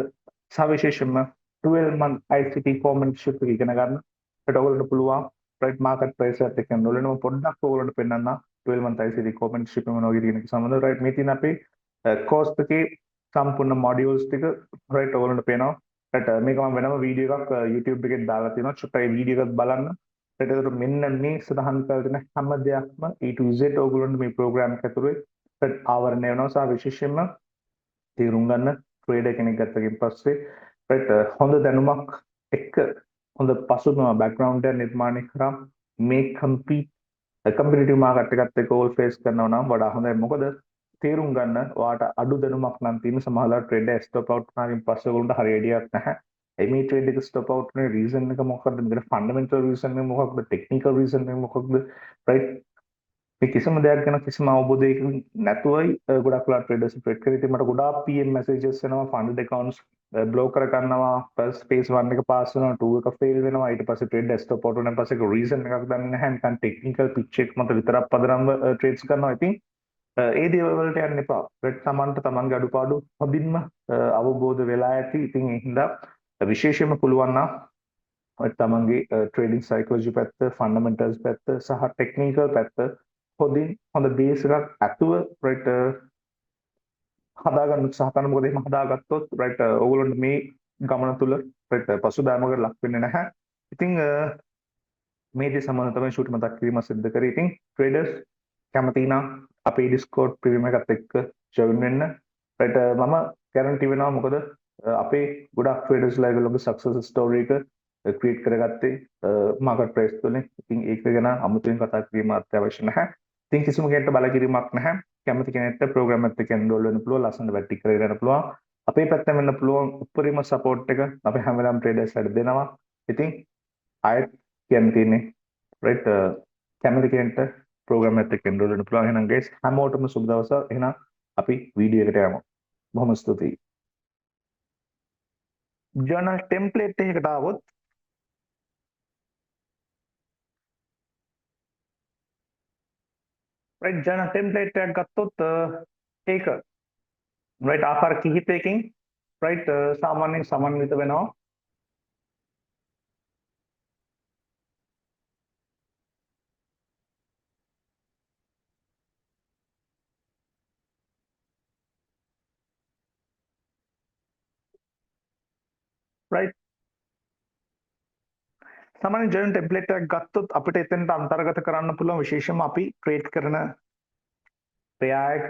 සවිශේෂයෙන්ම 12 month ICT mentorship එක ඉගෙන ගන්න. ඒකට ඔයගොල්ලන්ට පුළුවන් right market price එකත් එක්ක නෝලෙනම පොඩ්ඩක් ඔයගොල්ලන්ට පෙන්නන්න 12 month ICT mentorship එක මොනවද කියන එක සම්බන්ධව right මේ තියෙන අපේ course එකේ සම්පූර්ණ modules ටික right ඔයගොල්ලන්ට පේනවා. right මේක මම වෙනම වීඩියෝ එකක් YouTube එකේ දාලා තියෙනවා. චුට්ටක් ඒ වීඩියෝ එකත් බලන්න. ඒකට මෙන්න මේ සඳහන් කරලා තියෙන හැම දෙයක්ම A to Z ඔයගොල්ලන්ට මේ ප්‍රෝග්‍රෑම් එක ඇතුලේ ආවරණය වෙනවා. සහ විශේෂයෙන්ම තේරුම් ගන්න ට්‍රේඩර් කෙනෙක් ගත්තකින් පස්සේ right හොඳ දැනුමක් එක්ක හොඳ පසුබිම බෑග්ග්‍රවුන්ඩ් එක නිර්මාණය කරා මේ කම්පිටිටිව් මාකට් එකත් එක්ක ඕල් ෆේස් කරනවා නම් වඩා හොඳයි. මොකද තේරුම් ගන්න ඔයාට අඩු දැනුමක් නම් තියෙන සමහරවල් ට්‍රේඩර් ස්ටොප් අවුට් කරනාකින් පස්සේ ඔයගොල්ලන්ට හරිය අයිඩියාවක් නැහැ. මේ ට්‍රේඩ් එක ස්ටොප් අවුට් කරන රීසන් එක මොකක්ද? මේකට ෆන්ඩමෙන්ටල් රීසන් එක මොකක්ද? ටෙක්නිකල් රීසන් එක මොකක්ද? right මේ කිසිම දෙයක් ගැන කිසිම අවබෝධයකින් නැතුවයි ගොඩක් වෙලා ට්‍රේඩර්ස් ට්‍රේඩ් කරේ. ඉතින් මට ගොඩාක් PM messages එනවා ෆන්ඩ් accounts බ්ලොක් කර ගන්නවා. ෆස්ට් phase 1 එක පාස් වෙනවා, 2 එක ෆේල් වෙනවා. ඊට පස්සේ ට්‍රේඩ් ස්ටොප් අවුට් වෙනාන් පස්සේ රීසන් එකක් දන්නේ නැහැ. නිකන් ටෙක්නිකල් පිච් එක මත විතරක් පදනම්ව ට්‍රේඩ්ස් කරනවා. ඉතින් ඒ දේවල් වලට යන්න එපා. රෙඩ් තමන්ට තමන්ගේ අඩුපාඩු හොඳින්ම අවබෝධ වෙලා ඇති. ඉතින් ඒ හින්දා විශේෂයෙන්ම පුළුවන් නම් තමන්ගේ ට්‍රේඩින් සයිකොලොජි පැත්ත, ෆන්ඩමෙන්ටල්ස් පැත්ත සහ ටෙක්නිකල් පැත්ත හොඳ බේස් එකක් ඇතුව රයිට් හදාගන්න උත්සාහ කරන. මොකද එහෙම හදාගත්තොත් රයිට් ඕගොල්ලන්ට මේ ගමන තුල රයිට් පසුබෑමකට ලක් වෙන්නේ නැහැ. ඉතින් මේ දේ සම්බන්ධව තමයි ෂූට් මතක් කිරීම සිද්ධ කරේ. ඉතින් ට්‍රේඩර්ස් කැමති නම් අපේ ඩිස්කෝඩ් ප්‍රීමියම් එකත් එක්ක ජොයින් වෙන්න. රයිට් මම ගැරන්ටි වෙනවා මොකද අපේ ගොඩක් ට්‍රේඩර්ස්ලා ඒගොල්ලෝගේ සක්සස් ස්ටෝරි එක ක්‍රියේට් කරගත්තේ මාකට් ප්‍රයිස් තුලින්. ඉතින් ඒක ගැන අමුතුවෙන් කතා කිරීම අත්‍යවශ්‍ය නැහැ. ඉතින් කිසිම කෙනෙක්ට බලකිරීමක් නැහැ. කැමති කෙනෙක්ට ප්‍රෝග්‍රෑම් එකත් එක්ක එන්රෝල් වෙන්න පුළුවන්, ලස්සනට වැටි කරගෙන යන්න පුළුවන්. අපේ පැත්තෙන් වෙන්න පුළුවන් උපරිම සපෝට් එක අපි හැම වෙලාවම ට්‍රේඩර්ස්ලාට දෙනවා. ඉතින් ආයෙත් කියන්න තියෙන්නේ රයිට් කැමති කෙනෙක්ට ප්‍රෝග්‍රෑම් එකත් එක්ක එන්රෝල් වෙන්න පුළුවන්. එහෙනම් ගයිස් හැමෝටම සුබ දවසක්. එහෙනම් අපි වීඩියෝ එකට යමු. බොහොම ස්තුතියි. ජර්නල් ටෙම්ප්ලේට් එකකට ආවොත් රයිට් ජර්නල් ටෙම්ප්ලේට් එකක් ගත්තොත් ඒක රයිට් ආකාර කිහිපයකින් රයිට් සාමාන්‍යයෙන් සමන්විත වෙනවා. රයිට් සාමාන්‍ය ජර්නල් ටෙම්ප්ලේට් එකක් ගත්තොත් අපිට එතනට අන්තර්ගත කරන්න පුළුවන් විශේෂම අපි ක්‍රියේට් කරන ක්‍රියායක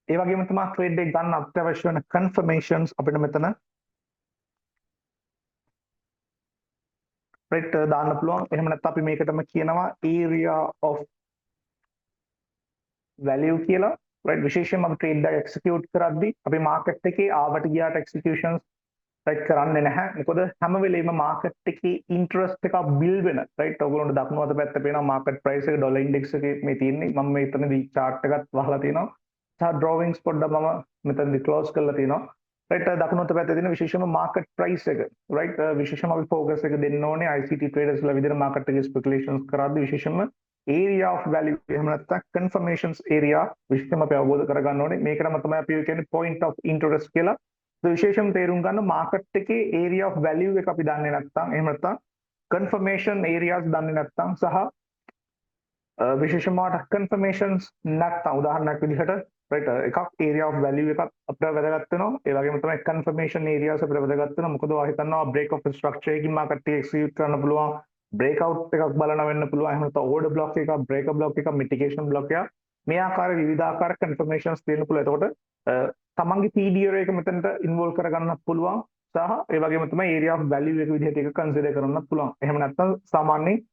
ඒ වගේම තමයි ට්‍රේඩ් එක ගන්න අත්‍යවශ්‍ය වෙන කන්ෆර්මේෂන්ස් අපිට මෙතන රයිට් දාන්න පුළුවන්. එහෙම නැත්නම් අපි මේකටම කියනවා area of value කියලා. රයිට් විශේෂයෙන්ම අපි ට්‍රේඩ් එක එක්සිකියුට් කරද්දී අපි මාකට් එකේ ආවට ගියාට එක්සිකියුෂන්ස් රයිට් කරන්නේ නැහැ. මොකද හැම වෙලෙම මාකට් එකේ ඉන්ටරෙස්ට් එකක් බිල්ඩ් වෙන රයිට් ඔයගොල්ලන්ට දකුණු අත පැත්තේ පේනවා මාකට් ප්‍රයිස් එක ඩොලර් ඉන්ඩෙක්ස් එකේ මේ තියෙන්නේ. මම මෙතනදී chart එකත් වහලා තියෙනවා. සහ drawings පොඩ්ඩක් මම මෙතනදී close කරලා තියෙනවා. රයිට් දකුණු අත පැත්තේ තියෙන විශේෂම මාකට් ප්‍රයිස් එක රයිට් විශේෂම අපි ફોකස් එක දෙන්න ඕනේ ICT ට්‍රේඩර්ස්ලා විදිහට මාකට් එකේ ස්පෙකියුලේෂන්ස් කරද්දී විශේෂම area of value එහෙම නැත්නම් confirmations area විශේෂම අපි අවබෝධ කරගන්න ඕනේ. මේකටම තමයි අපි කියන්නේ point of interest කියලා. විශේෂම තේරුම් ගන්න මාකට් එකේ area of value එක අපි දන්නේ නැත්නම් එහෙම නැත්නම් confirmation areas දන්නේ නැත්නම් සහ විශේෂම confirmations නැත්නම් උදාහරණයක් විදිහට right එකක් area of value එකක් අපිට වැදගත් වෙනවා. ඒ වගේම තමයි confirmation areas අපිට වැදගත් වෙනවා. මොකද ඔයා හිතනවා break of structure එකකින් මාකට් එක execute කරන්න පුළුවන්. breakout එකක් බලන වෙන්න පුළුවන්. එහෙම නැත්නම් order block එකක්, breaker block එකක්, mitigation block එකක්. මේ ආකාර විවිධාකාර confirmations තියෙන්න පුළුවන්. එතකොට තමන්ගේ TDR එක මෙතනට ඉන්වෝල්ව් කරගන්න පුළුවන්. සහ ඒ වගේම තමයි area of value එක විදිහට ඒක කන්සිඩර් කරන්නත් පුළුවන්. එහෙම නැත්නම් සාමාන්‍යයෙන්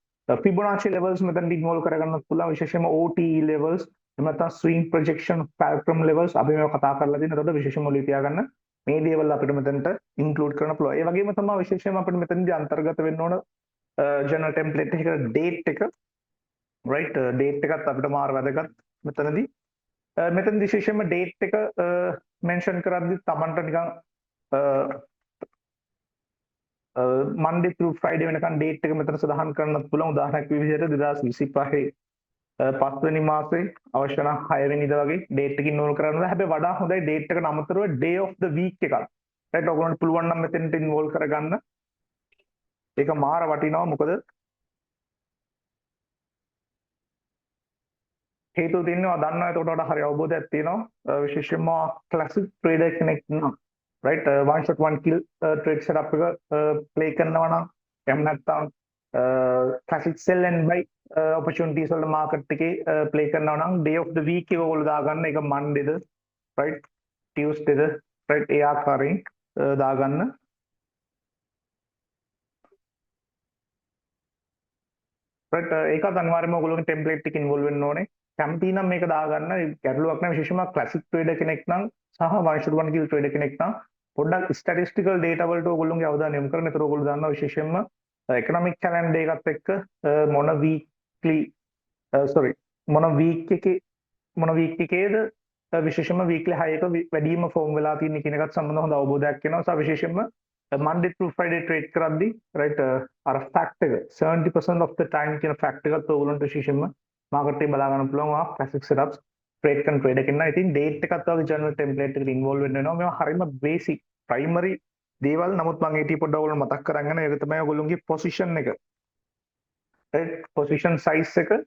Fibonacci levels මෙතනට ඉන්වෝල්ව් කරගන්නත් පුළුවන්. විශේෂයෙන්ම OTE levels එහෙම නැත්නම් swing projection spectrum levels අපි මේවා කතා කරලා තියෙනවා. එතකොට විශේෂයෙන්ම ඔලිය තියාගන්න මේ දේවල් අපිට මෙතනට ඉන්ක්ලූඩ් කරන්න පුළුවන්. ඒ වගේම තමයි විශේෂයෙන්ම අපිට මෙතනදී අන්තර්ගත වෙන්න ඕන ජර්නල් ටෙම්ප්ලේට් එකකට date එක right date එකත් අපිට මාර වැදගත් මෙතනදී. මෙතන විශේෂයෙන්ම date එක මෙන්ෂන් කරද්දී Tamanට නිකන් Monday through Friday වෙනකන් date එක මෙතන සඳහන් කරන්නත් පුළුවන්. උදාහරණයක් විදිහට 2025 පස්වෙනි මාසේ අවශ්‍ය නම් 6 වෙනිදා වගේ date එකකින් ඉන්වෝල්ව් කරන්න. හැබැයි වඩා හොඳයි date එකට අමතරව day of the week එකක් right ඔයගොල්ලන්ට පුළුවන් නම් මෙතෙන්ට ඉන්වෝල්ව් කරගන්න. ඒක මාර වටිනවා. මොකද හේතුව තියෙනවා දන්නවා. එතකොට වඩා හරි අවබෝධයක් තියෙනවා. විශේෂයෙන්ම ක්ලාසික් ට්‍රේඩර් කෙනෙක් නම් right one shot one kill trade setup එක play කරනවා නම් එහෙම නැත්නම් classic sell and buy opportunities වල market එකේ play කරනවා නම් day of the week එක ඔයගොල්ලෝ දාගන්න. ඒක Monday ද right Tuesday ද right ඒ ආකාරයෙන් දාගන්න. right ඒකත් අනිවාර්යයෙන්ම ඔයගොල්ලෝගේ template එක involve වෙන්න ඕනේ. කැමති නම් මේක දාගන්න. ගැටලුවක් නැහැ. විශේෂයෙන්ම classic trader කෙනෙක් නම් සහ one shot one kill trader කෙනෙක් නම් පොඩ්ඩක් statistical data වලට ඔයගොල්ලෝගේ අවධානය යොමු කරන්න. ඒතර ඔයගොල්ලෝ දන්නවා විශේෂයෙන්ම economic calendar එකත් එක්ක මොන weekly මොන week එකේද විශේෂයෙන්ම weekly high එක වැඩිම form වෙලා තියෙන කියන එකත් සම්බන්ධව හොඳ අවබෝධයක් එනවා. සහ විශේෂයෙන්ම Monday through Friday trade කරද්දී right අර fact එක 70% of the time කියන fact එකත් ඔයගොල්ලන්ට විශේෂයෙන්ම market එක බලා ගන්න පුළුවන් classic setups trade can trade එකකින් නම් ඉතින් date එකත් වගේ journal template එකට involve වෙන්න වෙනවා මේවා හරියම basic primary දේවල් නමුත් මම ඒටි පොඩ්ඩක් ඔයගොල්ලෝ මතක් කරගන්න ඒක තමයි ඔයගොල්ලෝගේ position එක right position size එක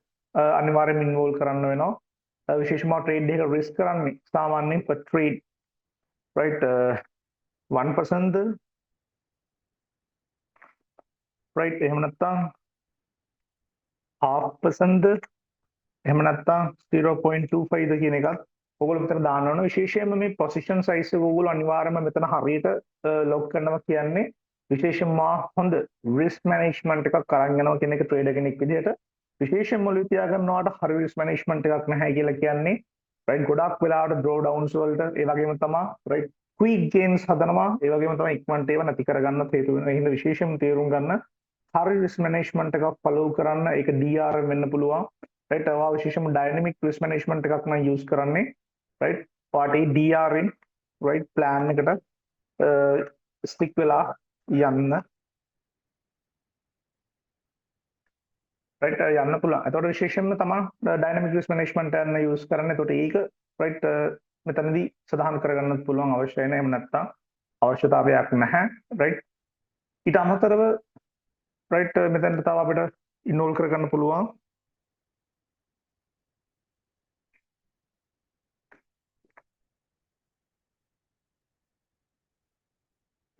අනිවාර්යයෙන්ම involve කරන්න වෙනවා විශේෂයෙන්ම trade එක risk කරන්නේ සාමාන්‍යයෙන් per trade right 1% right එහෙම නැත්නම් 0.5% එහෙම නැත්නම් 0.25 ද කියන එකත් ඔයගොල්ලෝ මෙතන දාන්න ඕන විශේෂයෙන්ම මේ පොසිෂන් සයිස් එක ඔයගොල්ලෝ අනිවාර්යයෙන්ම මෙතන හරියට ලොක් කරනවා කියන්නේ විශේෂයෙන්ම හොඳ රිස්ක් මැනේජ්මන්ට් එකක් අරන් යනවා කියන එක ට්‍රේඩර් කෙනෙක් විදිහට විශේෂයෙන්ම ඔළුවේ තියාගන්නවාට හරි රිස්ක් මැනේජ්මන්ට් එකක් නැහැ කියලා කියන්නේ රයිට් ගොඩක් වෙලාවට ඩ්‍රෝ ඩවුන්ස් වලට ඒ වගේම තමයි රයිට් ක්වික් ගේම්ස් හදනවා ඒ වගේම තමයි ඉක්මනට ඒවා නැති කරගන්න හේතු වෙනවා ඒ හින්දා විශේෂයෙන්ම තේරුම් ගන්න හරි රිස්ක් මැනේජ්මන්ට් එකක් ෆලෝ කරන්න ඒක DRM වෙන්න පුළුවන් right ඔයා විශේෂයෙන්ම ඩයිනමික් රිස්ක් මැනේජ්මන්ට් එකක් නම් යූස් කරන්නේ right ඔයාට ඒ DRM right plan එකට ස්ටික් වෙලා යන්න right යන්න පුළුවන් එතකොට විශේෂයෙන්ම තමයි ඩයිනමික් රිස්ක් මැනේජ්මන්ට් එක යූස් කරන්නේ එතකොට ඒක right මෙතනදී සදාහන් කරගන්නත් පුළුවන් අවශ්‍යයි නෑ එහෙම නැත්නම් අවශ්‍යතාවයක් නැහැ right ඊට අමතරව right මෙතනට තව අපිට ඉන්වෝල් කරගන්න පුළුවන්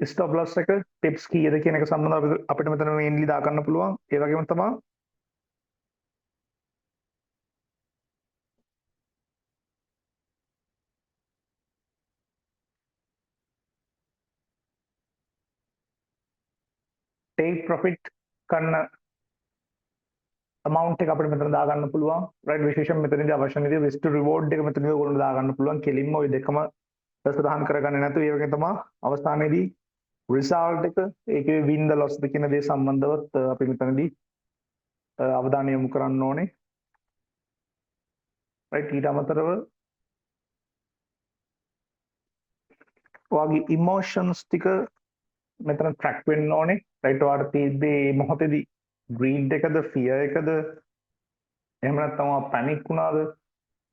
ස්ටොප් ලොස් එක ටිප්ස් කීයද කියන එක සම්බන්ධව අපිට මෙතන මේන්ලි දා ගන්න පුළුවන් ඒ වගේම තමයි ටේක් ප්‍රොෆිට් කරන amount එක අපිට මෙතන දා ගන්න පුළුවන් right විශේෂයෙන් මෙතනදී අවශ්‍ය නිදි risk to reward එක මෙතනදී ඔයගොල්ලෝ දා ගන්න පුළුවන් කෙලින්ම ওই දෙකම සදාහන් කරගන්නේ නැතුව ඒ වගේම තමයි අවස්ථානයේදී result එක ඒකේ win the loss ද කියන දේ සම්බන්ධවත් අපි මෙතනදී අවධානය යොමු කරන්න ඕනේ right ඊට අමතරව ඔයාගේ emotions ටික මෙතන track වෙන්න ඕනේ right ඔයාට තියෙද්දී මොහොතේදී greed එකද fear එකද එහෙම නැත්නම් panic වුණාද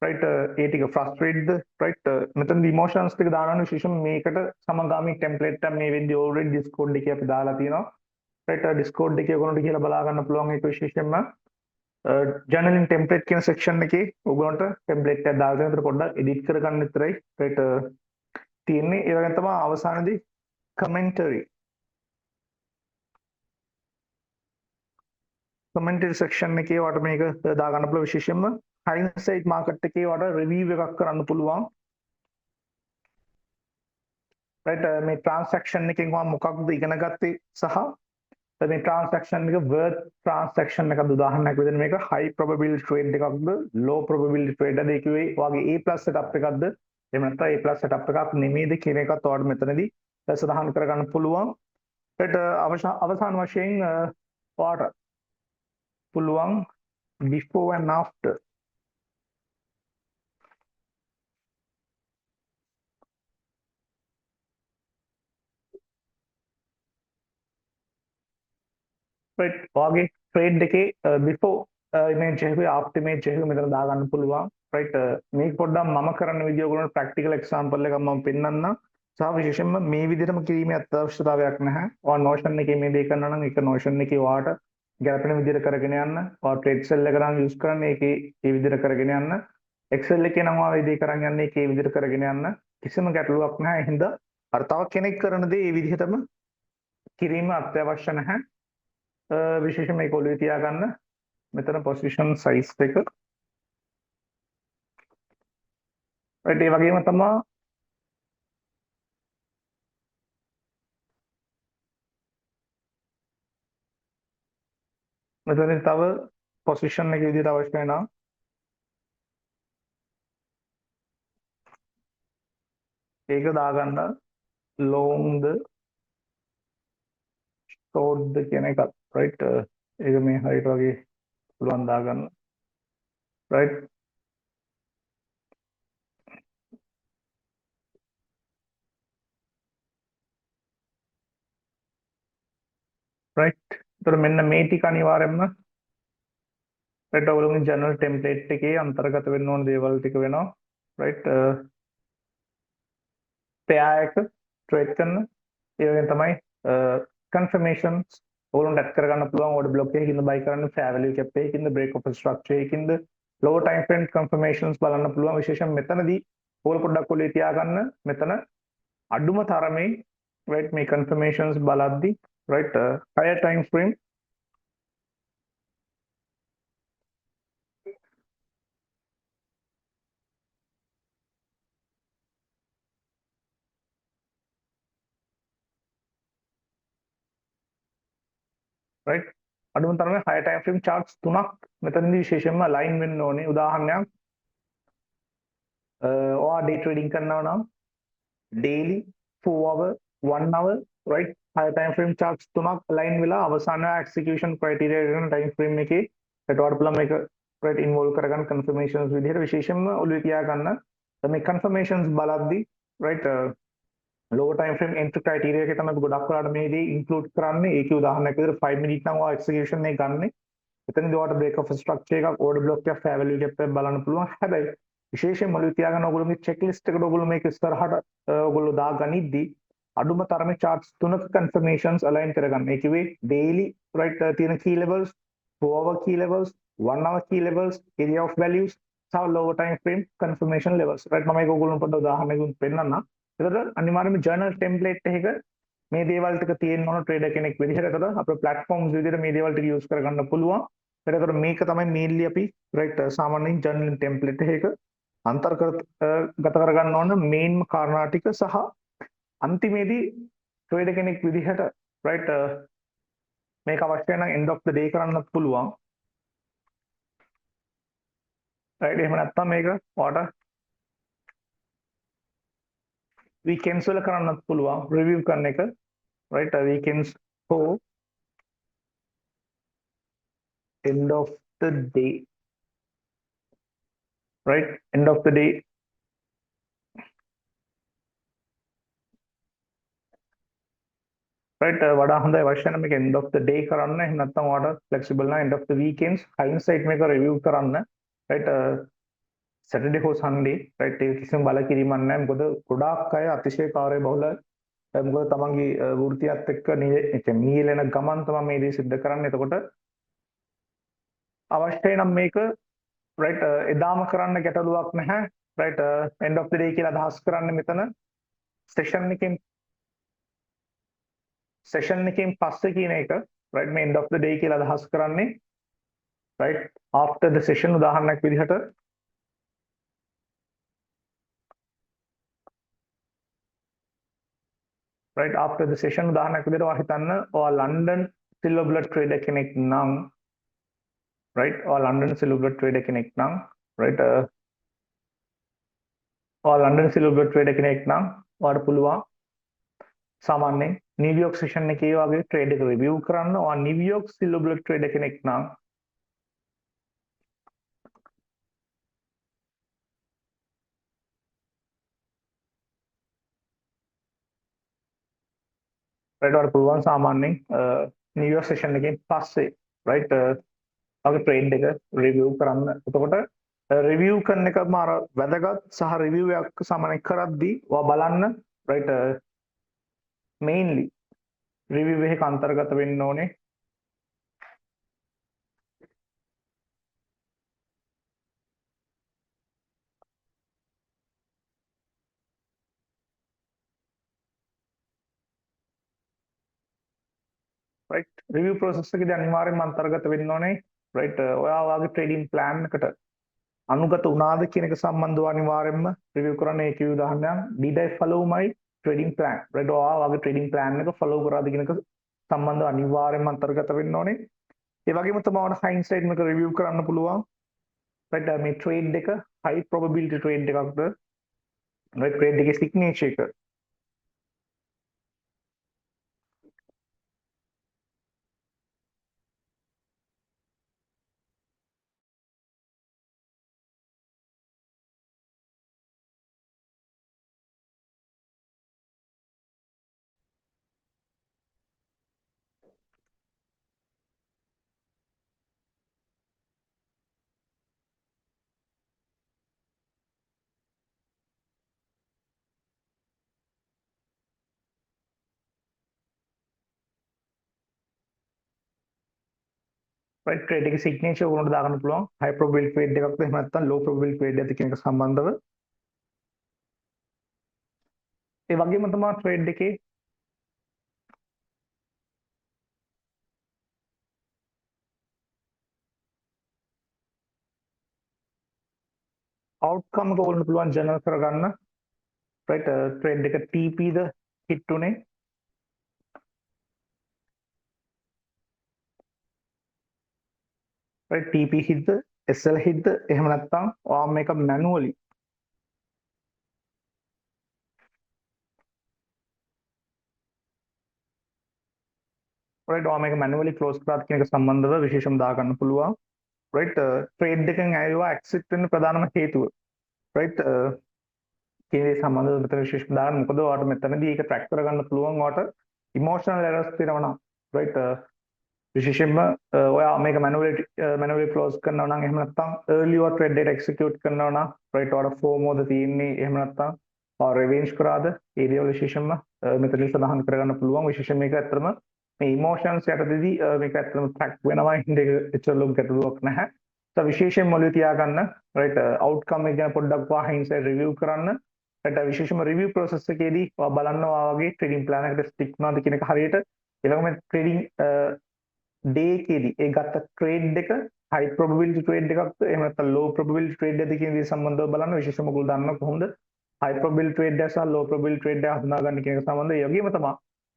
right ඒ ටික frustrated right මෙතනදී emotions ටික දානවා විශේෂයෙන් මේකට සමගාමී template එක මේ වෙද්දී already discord එකේ අපි දාලා තියෙනවා right discord එකේ ඔයගොල්ලන්ට කියලා බලා ගන්න පුළුවන් ඒක විශේෂයෙන්ම journaling template කියන section එකේ ඔයගොල්ලන්ට template එකක් දාලා දෙන විතර පොඩ්ඩක් edit කරගන්න විතරයි right තියෙන්නේ ඒ වගේම තමයි අවසානයේදී commentary section එකේ වට මේක දා ගන්න පුළුවන් විශේෂයෙන්ම hindsight market එකේ වට review එකක් කරන්න පුළුවන් right මේ transaction එකෙන් මම මොකක්ද ඉගෙන ගත්තේ සහ මේ transaction එක worth transaction එකක්ද උදාහරණයක් විදිහට මේක high probability trade එකක්ද low probability trade එකක්ද ඒකේ වගේ A+ setup එකක්ද එහෙම නැත්නම් A+ setup එකක් නෙමෙයිද කියන එකත් ඔයාලට මෙතනදී සදාහන් කරගන්න පුළුවන් right අවසාන වශයෙන් ඔයාලට පුළුවන් before and after right ඔයාගේ trade එකේ before image එකේ after image එක මෙතන දා ගන්න පුළුවන් right මේක පොඩ්ඩක් මම කරන විදිය ඔයගොල්ලන්ට practical example එකක් මම පෙන්නන්නම් සහ විශේෂයෙන්ම මේ විදිහටම කිරීමේ අත්‍යවශ්‍යතාවයක් නැහැ ඔයා notion එකේ මේ දේ කරනවා නම් ඒක notion එකේ ඔයාට ගැලපෙන විදිහට කරගෙන යන්න ඔයා trade cell එක නම් use කරන්නේ ඒකේ ඒ විදිහට කරගෙන යන්න excel එකේ නම් ඔයා මේ දේ කරන් යන්නේ ඒකේ විදිහට කරගෙන යන්න කිසිම ගැටලුවක් නැහැ එහෙනම් අර තව කෙනෙක් කරන දේ ඒ විදිහටම කිරීම අත්‍යවශ්‍ය නැහැ විශේෂයෙන් මේක ඔළුවේ තියාගන්න මෙතන position size එක right ඒ වගේම තමයි මෙතන තව position එක විදිහට අවශ්‍ය වෙනවා ඒක දාගන්න long ද short ද කියන එකත් right ඒක මේ height වගේ පුළුවන් දාගන්න right right. එතකොට මෙන්න මේ ටික අනිවාර්යයෙන්ම right ඔයගොල්ලෝගේ ජර්නල් ටෙම්ප්ලේට් එකේ අන්තර්ගත වෙන්න ඕන දේවල් ටික වෙනවා right pair එක trade කරන ඒ වගේම තමයි confirmations ඕගොල්ලන්ට ඇඩ් කරගන්න පුළුවන් order block එකකින්ද buy කරන්න fair value cap එකකින්ද break of structure එකකින්ද lower time frame confirmations බලන්න පුළුවන් විශේෂයෙන් මෙතනදී ඕගොල්ලෝ පොඩ්ඩක් ඔළුවේ තියාගන්න මෙතන අඩුම තරමේ right මේ confirmations බලද්දි right higher time frame right අඩුම තරමේ higher time frame charts තුනක් මෙතනදී විශේෂයෙන්ම align වෙන්න ඕනේ උදාහරණයක් ඔයා day trading කරනවා නම් daily 4 hour 1 hour right higher time frame charts තුනක් align වෙලා අවසාන execution criteria කරන time frame එකේ රටවට පුළුවන් මේක right involve කරගන්න confirmations විදිහට විශේෂයෙන්ම ඔළුවේ තියාගන්න මේ confirmations බලද්දි right lower time frame entry criteria එක තමයි ගොඩක් වෙලාට මේ දේ include කරන්නේ ඒකේ උදාහරණයක් විදිහට 5 minute නම් ඔය execution එක ගන්න. එතනදී ඔයාලට break of structure එකක් order block එකක් fair value එකක් බලන්න පුළුවන්. හැබැයි විශේෂයෙන්ම ඔළුවේ තියාගන්න ඔයගොල්ලෝගේ checklist එකට ඔයගොල්ලෝ මේක ඉස්සරහට ඔයගොල්ලෝ දාගනිද්දී අඩුම තරමේ charts තුනක confirmations align කරගන්න. ඒ කිව්වේ daily right තියෙන key levels 4 hour key levels 1 hour key levels area of values සහ lower time frame confirmation levels right මම ඒක ඔයගොල්ලන්ට පොඩ්ඩක් උදාහරණයකින් පෙන්නන්නම්. එතකොට අනිවාර්යයෙන්ම ජර්නල් ටෙම්ප්ලේට් එකක මේ දේවල් ටික තියෙන්න ඕන ට්‍රේඩර් කෙනෙක් විදිහට. එතකොට අපේ platforms විදිහට මේ දේවල් ටික යූස් කරගන්න පුළුවන්. එතකොට මේක තමයි mainly අපි right සාමාන්‍යයෙන් ජර්නල් ටෙම්ප්ලේට් එකක අන්තර්ගත කරගන්න ඕන මේන්ම කාරණා ටික සහ අන්තිමේදී ට්‍රේඩර් කෙනෙක් විදිහට right මේක අවශ්‍ය නම් end of the day කරන්නත් පුළුවන්. right එහෙම නැත්නම් මේක ඔයාලට weekends වල කරන්නත් පුළුවන් review කරන එක right weekends for end of the day right end of the day right වඩා හොඳයි අවශ්‍ය නම් මේක end of the day කරන්න එහෙම නැත්නම් ඔයාලට flexible නම් end of the weekends hindsight මේක review කරන්න right Saturday හෝ Sunday right ඒක කිසිම බලකිරීමක් නැහැ මොකද ගොඩාක් අය අතිශය කාර්ය බහුල මොකද තමන්ගේ වෘත්තියත් එක්ක නියැලෙන ගමන් තමයි මේ දේ සිද්ධ කරන්නේ එතකොට අවශ්‍යයි නම් මේක right එදාම කරන්න ගැටලුවක් නැහැ right end of the day කියලා අදහස් කරන්නේ මෙතන session එකෙන් පස්සේ කියන එක right මේ end of the day කියලා අදහස් කරන්නේ right after the session උදාහරණයක් විදිහට right after the session උදාහරණයක් විදිහට ඔයා හිතන්න ඔයා ලන්ඩන් silver bullet trader කෙනෙක් නම් right ඔයා ලන්ඩන් silver bullet trader කෙනෙක් නම් right ඔයා ලන්ඩන් silver bullet trader කෙනෙක් නම් ඔයාට පුළුවන් සාමාන්‍යයෙන් නිව්යෝර්ක් session එකේ වගේ trade එක review කරන්න ඔයා නිව්යෝර්ක් silver bullet trader කෙනෙක් නම් right ඔයාට පුළුවන් සාමාන්‍යයෙන් නිව්යෝර්ක් session එකෙන් පස්සේ right ඔයාගේ trade එක review කරන්න එතකොට review කරන එක මාර වැදගත් සහ review එකක් සාමාන්‍යයෙන් කරද්දී ඔයා බලන්න right mainly review එකක අන්තර්ගත වෙන්න ඕනේ right review process එකේදී අනිවාර්යයෙන්ම අන්තර්ගත වෙන්න ඕනේ right ඔයා ඔයාගේ trading plan එකට අනුගත වුණාද කියන එක සම්බන්ධව අනිවාර්යයෙන්ම review කරන්න ඒකේ උදාහරණයක් did I follow my trading plan right ඔයා ඔයාගේ trading plan එක follow කරාද කියන එක සම්බන්ධව අනිවාර්යයෙන්ම අන්තර්ගත වෙන්න ඕනේ ඒ වගේම තමයි ඔයාලා hindsight මේක review කරන්න පුළුවන් right මේ trade එක high probability trade එකක්ද right trade එකේ signature එක right trade එකේ signature උනට දාගන්න පුළුවන් high probability trade එකක්ද එහෙම නැත්නම් low probability trade එකක්ද කියන එක සම්බන්ධව ඒ වගේම තමයි trade එකේ outcome එක ඕගොල්ලන්ට පුළුවන් ජනරේට් කරගන්න right trade එක TP ද hit උනේ right TP hit ද SL hit ද එහෙම නැත්නම් ඔයා මේක manually right ඔයා මේක manually close කරාද කියන එක සම්බන්ධව විශේෂම දාගන්න පුළුවන් right trade එකෙන් ඇයවා exit වෙන්න ප්‍රධානම හේතුව right කේන්ද්‍රය සම්බන්ධව මෙතන විශේෂම දාන්න මොකද ඔයාලට මෙතනදී ඒක track කරගන්න පුළුවන් ඔයාලට emotional errors තියෙනවා නම් right විශේෂයෙන්ම ඔයා මේක manually close කරනවා නම් එහෙම නැත්නම් early or trade data execute කරනවා නම් right ඔයාලට FOMO ද තියෙන්නේ එහෙම නැත්නම් ඔයා revenge කරාද ඒ දේවල් විශේෂයෙන්ම මෙතනදී සඳහන් කරගන්න පුළුවන් විශේෂයෙන් මේක ඇත්තටම මේ emotions යටතේදී මේක ඇත්තටම track වෙනවා හින්දා ඒක එච්චර ලොකු ගැටලුවක් නැහැ විශේෂයෙන් මොළේ තියාගන්න right outcome එක ගැන පොඩ්ඩක් වාහින්සේ review කරන්න right විශේෂයෙන්ම review process එකේදී ඔයා බලන්න ඔයා වගේ trading plan එකට stick වුණාද කියන එක හරියට ඊළඟ trading day එකේදී ඒ ගත්ත trade එක high probability trade එකක්ද එහෙම නැත්නම් low probability trade එකද කියන දේ සම්බන්ධව බලන්න විශේෂයෙන්ම ඔයගොල්ලෝ දන්නවා කොහොමද high probability trade එක සහ low probability trade එක හඳුනා ගන්න කියන එක සම්බන්ධව ඒ වගේම තමයි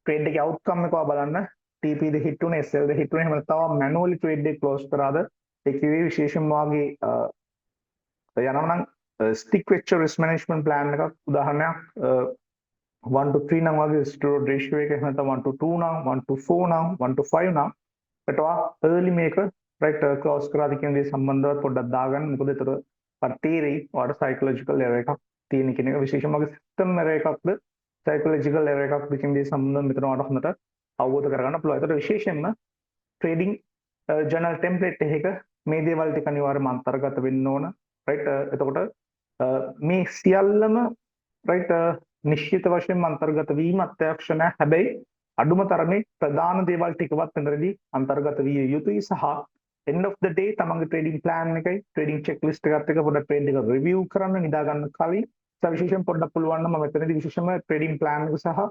trade එකේ outcome එක ඔයා බලන්න TP ද hit උනේ SL ද hit උනේ එහෙම නැත්නම් manually trade එක close කරාද ඒ කිව්වේ විශේෂයෙන්ම වාගේ යනවා නම් stick වෙච්ච risk management plan එකක් උදාහරණයක් 1 to 3 නම් වගේ risk to reward ratio එක එහෙම නැත්නම් 1 to 2 නම් 1 to 4 නම් 1 to 5 නම් ඒකට early මේක right close කරාද කියන දේ සම්බන්ධව පොඩ්ඩක් දාගන්න මොකද ඒතර තේරෙයි ඔයාලට psychological error එකක් තියෙන කියන එක විශේෂයෙන්ම වගේ system error එකක්ද psychological error එකක්ද කියන දේ සම්බන්ධව මෙතන ඔයාලට හොඳට අවබෝධ කරගන්න පුළුවන්. ඒතර විශේෂයෙන්ම trading journal template එකක මේ දේවල් ටික අනිවාර්යයෙන්ම අන්තර්ගත වෙන්න ඕන right එතකොට මේ සියල්ලම right නිශ්චිත වශයෙන්ම අන්තර්ගත වීම අත්‍යවශ්‍ය නැහැ හැබැයි අඩුම තරමේ ප්‍රධාන දේවල් ටිකවත් මෙතනදී අන්තර්ගත විය යුතුයි සහ end of the day තමන්ගේ trading plan එකයි trading checklist එකත් එක්ක පොඩ්ඩක් trade එක review කරන්න නිදා ගන්න කලින් විශේෂයෙන් පොඩ්ඩක් පුළුවන් නම් මම මෙතනදී විශේෂයෙන්ම trading plan එක සහ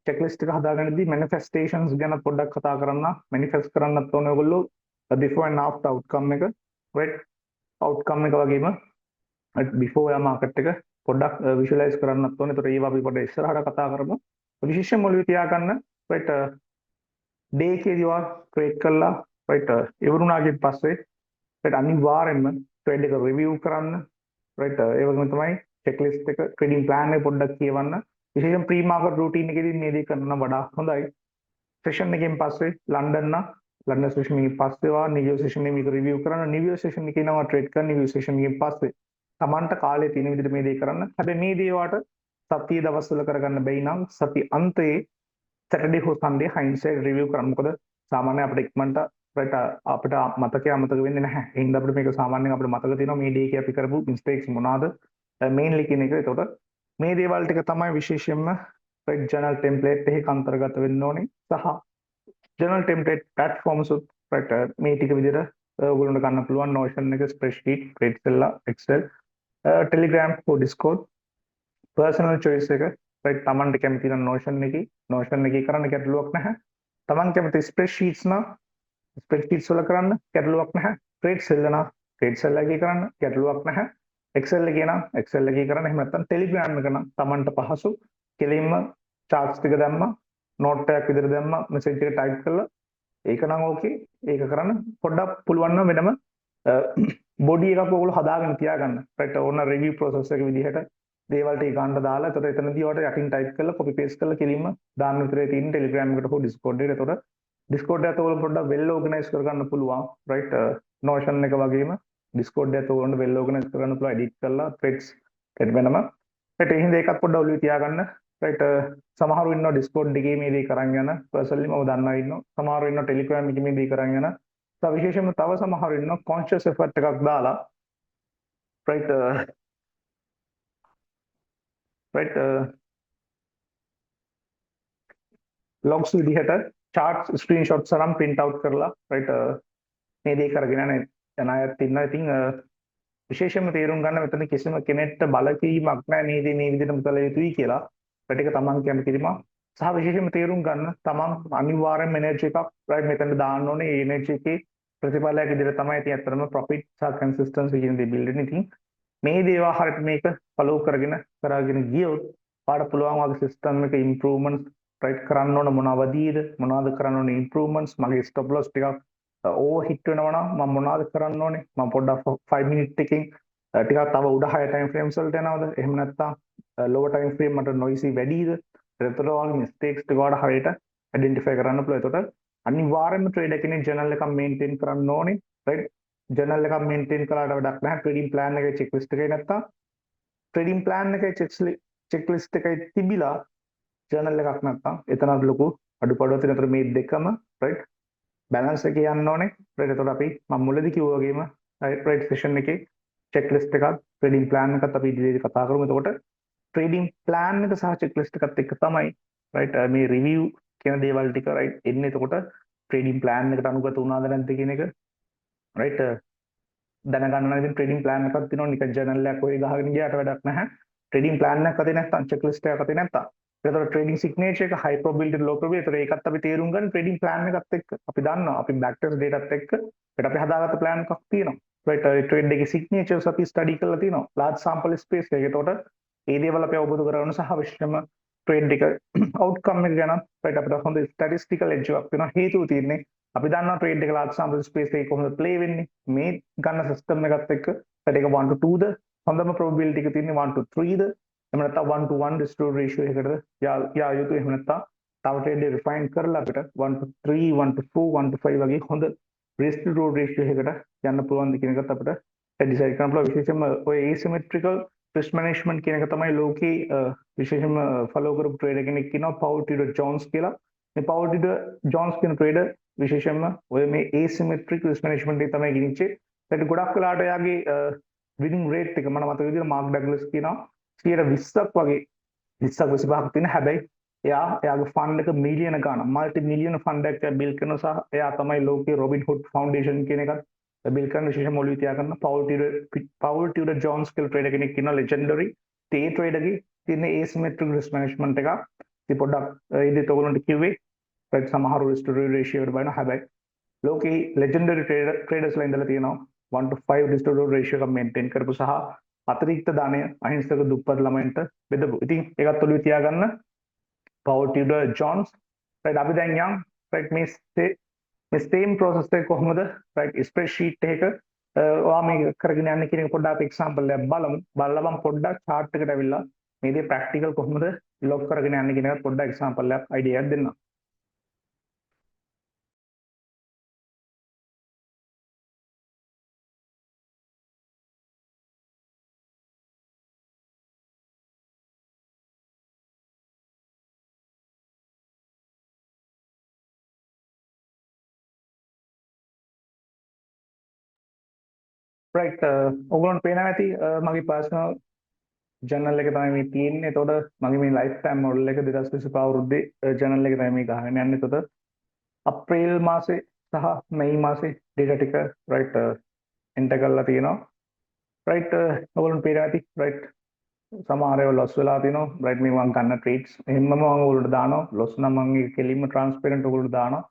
checklist එක හදාගන්නදී manifestations ගැන පොඩ්ඩක් කතා කරන්න manifest කරන්නත් ඕනේ ඔයගොල්ලෝ before and after outcome එක right outcome එක වගේම before යා market එක පොඩ්ඩක් visualize කරන්නත් ඕනේ. ඒතකොට ඒවා අපි පොඩ්ඩක් ඉස්සරහට කතා කරමු. විශේෂයෙන්ම ඔළුවේ තියාගන්න right day එකේදී වා trade කළා right ඉවරුණාගෙන් පස්සේ right අනිවාර්යෙන්ම trade එක review කරන්න right ඒ වගේම තමයි checklist එක trading plan එක පොඩ්ඩක් කියවන්න. විශේෂයෙන් pre market routine එකේදී මේ දේ කරන්න වඩා හොඳයි. session එකෙන් පස්සේ ලන්ඩන් නම් ලන්ඩන් session එකෙන් පස්සේ වා නිව් session එක මේක review කරන්න නිව් session එකේ නම trade කරන්න නිව් session එකෙන් පස්සේ Tamanta කාලේ තියෙන විදිහට මේ දේ කරන්න. හැබැයි මේ දේ වාට සතිය දවස්වල කරගන්න බැයි නම් සති අන්තයේ Saturday හෝ Sunday hindsight review කරන්න. මොකද සාමාන්‍යයෙන් අපිට ඉක්මනට අපිට මතකය අමතක වෙන්නේ නැහැ. ඒ හින්දා අපිට මේක සාමාන්‍යයෙන් අපිට මතක තියෙනවා මේ දේ එකේ අපි කරපු mistakes මොනවාද mainly කියන එක. ඒතකොට මේ දේවල් ටික තමයි විශේෂයෙන්ම right journal template එකේ අන්තර්ගත වෙන්න ඕනේ. සහ journal template platforms right මේ ටික විදිහට ඔයගොල්ලන්ට ගන්න පුළුවන් Notion එක spreadsheet, Excel, Excel, Telegram හෝ Discord personal choice එක right තමන්ට කැමති නම් Notion එකේ කරන්න ගැටලුවක් නැහැ. තමන් කැමති spreadsheets නම් spreadsheets වල කරන්න ගැටලුවක් නැහැ. trade cell නම් trade cell එකේ කරන්න ගැටලුවක් නැහැ. Excel එකේ නම් Excel එකේ කරන්න එහෙම නැත්නම් Telegram එක නම් තමන්ට පහසු කෙලින්ම charts ටික දැම්මා note එකක් විදිහට දැම්මා message එක type කරලා ඒක නම් ඕකේ ඒක කරන්න පොඩ්ඩක් පුළුවන් නම් වෙනම body එකක් ඔයගොල්ලෝ හදාගෙන තියාගන්න right ඕන review process එක විදිහට දේවල් ටික ගන්න දාලා එතකොට එතනදී ඔයාලට යටින් type කරලා copy paste කරලා කෙලින්ම දාන්න විතරේ තියෙන Telegram එකට හෝ Discord එකට එතකොට Discord එකත් ඔයගොල්ලෝ පොඩ්ඩක් well organize කරගන්න පුළුවන් right Notion එක වගේම Discord එකත් ඔයගොල්ලෝ well organize කරගන්න පුළුවන් edit කරලා threads වෙනම right ඒ හින්දා ඒකත් පොඩ්ඩක් ඔළුවේ තියාගන්න right සමහරව ඉන්නවා Discord එකේ මේ දේ කරන් යන personally මම දන්නවා ඉන්නවා සමහරව ඉන්නවා Telegram එකේ මේ දේ කරන් යන විශේෂයෙන්ම තව සමහරව ඉන්නවා conscious effort එකක් දාලා right right logs විදිහට charts screenshots අරන් print out කරලා right මේ දේ කරගෙන යන අයත් ඉන්නවා. ඉතින් විශේෂයෙන්ම තේරුම් ගන්න මෙතන කිසිම කෙනෙක්ට බලකීමක් නැහැ මේ දේ මේ විදිහටම කළ යුතුයි කියලා. ඒකට ඒක තමන් කියන්න කිරීමක් සහ විශේෂයෙන්ම තේරුම් ගන්න තමන් අනිවාර්යෙන් එනර්ජි එකක් රයිට් මෙතන දාන්න ඕනේ. ඒ එනර්ජි එකේ ප්‍රතිඵලයක් විදිහට තමයි ඉතින් ඇත්තටම ප්‍රොෆිට් සහ කන්සිස්ටන්සි කියන දේ බිල්ඩ් වෙන්නේ. ඉතින් මේ දේවා හරියට මේක ෆලෝ කරගෙන ගියොත් පාඩ පුළුවන් වගේ සිස්ටම් එක ඉම්ප්‍රූව්මන්ට්ස් රයිට් කරන්න ඕන මොනවදීද මොනවද කරන්න ඕනේ ඉම්ප්‍රූව්මන්ට්ස් මගේ ස්ටොප් ලොස් ටිකක් ඕවර් හිට් වෙනවා නම් මම මොනවද කරන්න ඕනේ මම පොඩ්ඩක් 5 මිනිත් එකකින් ටිකක් තව උඩ high time frames වලට යනවද එහෙම නැත්නම් lower time frame මට noisy වැඩිද එතකොට වගේ mistakes ටික වල හරියට identify කරන්න පුළුවන්. එතකොට අනිවාර්යයෙන්ම trader කෙනෙක් journal එකක් maintain කරන්න ඕනේ right journal එකක් maintain කළාට වැඩක් නැහැ. trading plan එකේ checklist එකේ නැත්තම් trading plan එකේ checklist එකේ තිබිලා journal එකක් නැත්තම් එතනත් ලොකු අඩුපාඩුවක් තියෙන. අතර මේ දෙකම right balance එකේ යන්න ඕනේ. right එතකොට අපි මම මුලදී කිව්වා වගේම right session එකේ checklist එකක් trading plan එකත් අපි ඉදිරියට කතා කරමු. එතකොට trading plan එක සහ checklist එකත් එක්ක තමයි right මේ review කියන දේවල් ටික right එන්නේ. එතකොට trading plan එකට අනුගත වුණාද නැද්ද කියන එක right දැනගන්න නම් ඉතින් trading plan එකක් තියෙනවා. නිකන් journal එකක් ඔය ගහගෙන ගියාට වැඩක් නැහැ. trading plan එකක් අතේ නැත්නම් checklist එකක් අතේ නැත්නම් ඒතර trading signature එක high probability low probability. ඒතර ඒකත් අපි තේරුම් ගන්න trading plan එකත් එක්ක අපි දන්නවා අපි backtest dataත් එක්ක ඒකට අපි හදාගත්ත plan එකක් තියෙනවා. right trade එකේ signatures අපි study කරලා තියෙනවා large sample space එකක. ඒතකොට ඒ දේවල් අපි අවබෝධ කරගන්න සහ විශේෂම trade එක outcome එක ගැන right අපිට හොඳ statistical edge එකක් තියෙනවා. හේතුව තියෙන්නේ අපි දන්නවා trade එක large sample space එකේ කොහොමද play වෙන්නේ. මේ ගන්න system එකත් එක්ක ඒක 1 to 2 ද හොඳම probability එක තියෙන්නේ 1 to 3 ද එහෙම නැත්නම් 1 to 1 distributed ratio එකකටද යා යුතු. එහෙම නැත්නම් තව trade එක refine කරලා අපිට 1 to 3 1 to 4 1 to 5 වගේ හොඳ distributed ratio එකකට යන්න පුළුවන්ද කියන එකත් අපිට decide කරන්න පුළුවන්. විශේෂයෙන්ම ඔය asymmetrical risk management කියන එක තමයි ලෝකේ විශේෂයෙන්ම follow කරපු trader කෙනෙක් ඉන්නවා Paul Tudor Jones කියලා. මේ Paul Tudor Jones කියන trader විශේෂයෙන්ම ඔය මේ asymmetric risk management එක තමයි ගිනිච්චේ. ඒකට ගොඩක් වෙලාට එයාගේ winning rate එක මම මතක විදිහට මාක් ඩග්ලස් කියනවා 20ක් වගේ 20ක් 25ක් තියෙන. හැබැයි එයාගේ ෆන්ඩ් එක මිලියන ගාණක් මල්ටි මිලියන ෆන්ඩ් එකක් බිල්ඩ් කරන සහ එයා තමයි ලෝකේ රොබින් හුඩ් ෆවුන්ඩේෂන් කියන එකත් බිල්ඩ් කරන විශේෂම ඔලිය තියාගන්න Paul Tudor Jones කියලා trader කෙනෙක් ඉන්නවා legendary. ඒ trader ගේ තියෙන asymmetric risk management එක ඉතින් පොඩ්ඩක් ඉතින් ඔයගොල්ලන්ට කිව්වේ right සමහර risk to reward ratio එකට බලන. හැබැයි ලෝකේ legendary traders ලා ඉඳලා තියෙනවා 1 to 5 risk to reward ratio එක maintain කරපු සහ අතිරික්ත ධනය අහිංසක දුප්පත් ළමයින්ට බෙදපු. ඉතින් ඒකත් ඔලිය තියාගන්න Paul Tudor Jones right අපි දැන් යම් right මේ same process එක කොහොමද right spreadsheet එකක ඔයා මේක කරගෙන යන්නේ කියන එක පොඩ්ඩක් අපි example එකක් බලමු. බලලා මම පොඩ්ඩක් chart එකට ඇවිල්ලා මේ දේ practical කොහොමද log කරගෙන යන්නේ කියන එකත් පොඩ්ඩක් example එකක් idea එකක් දෙන්නම්. right ඔයගොල්ලන්ට පේනවා ඇති මගේ personal journal එක තමයි මේ තියෙන්නේ. එතකොට මගේ මේ lifetime model එක 2025 අවුරුද්දේ journal එක තමයි මේ ගහගෙන යන්නේ. එතකොට අප්‍රේල් මාසේ සහ මැයි මාසේ data ටික right enter කරලා තියෙනවා. right ඔයගොල්ලන්ට පේනවා ඇති right සමහර ඒවා loss වෙලා තියෙනවා. right මේ මම ගන්න trades එහෙමම මම ඔයගොල්ලන්ට දානවා. loss නම් මම ඒක කෙලින්ම transparent ඔයගොල්ලන්ට දානවා.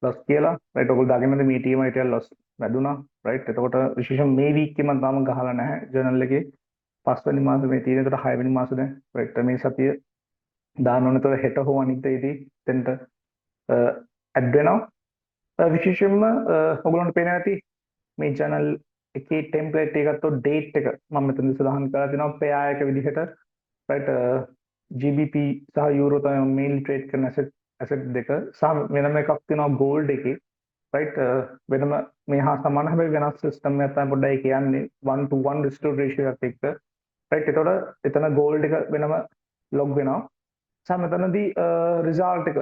loss කියලා right ඔයගොල්ලෝ දාගෙනද මේ team එකට loss වැදුනා right. එතකොට විශේෂයෙන් මේ week එකේ මම තාම ගහලා නැහැ journal එකේ. 5 වෙනි මාසෙ මේ තියෙන. එතකොට 6 වෙනි මාසෙ දැන් right මේ සතිය දාන්න ඕනේ. එතකොට හෙට හෝ අනිද්දාදී දෙන්න add වෙනවා. විශේෂයෙන්ම ඔයගොල්ලන්ට පේනවා ඇති මේ journal එකේ template එක ගත්තොත් date එක මම මෙතන සඳහන් කරලා තියෙනවා pair එක විදිහට right GBP සහ euro තමයි mainly trade කරන asset දෙක සහ වෙනම එකක් තියෙනවා gold එකේ right වෙනම මේ හා සමාන හැබැයි වෙනස් system එකක් තමයි පොඩ්ඩයි කියන්නේ 1 to 1 restore ratio එකත් එක්ක right එතකොට එතන gold එක වෙනම log වෙනවා සහ මෙතනදී result එක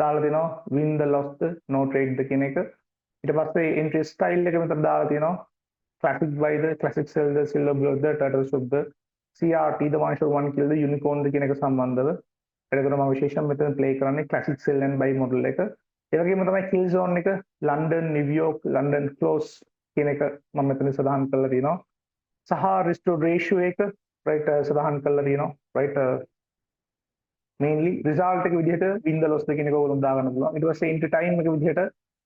දාලා දෙනවා win the loss the no trade the කියන එක ඊට පස්සේ entry style එක මෙතන දාලා තියෙනවා classic buy the classic sell the silver blow the turtle shop the CRT the one shot one kill the unicorn the කියන එක සම්බන්ධව එතකොට මම විශේෂයෙන් මෙතන play කරන්නේ classic sell and buy model එක ඒ වගේම තමයි kill zone එක ලන්ඩන් නිව්යෝර්ක් ලන්ඩන් ක්ලෝස් කියන එක මම මෙතන සඳහන් කරලා තියෙනවා සහ restore ratio එක right සඳහන් කරලා තියෙනවා right mainly result එක විදිහට win the loss දෙක කියන එක ඕගොල්ලෝ දාගන්න පුළුවන් ඊට පස්සේ into time එක විදිහට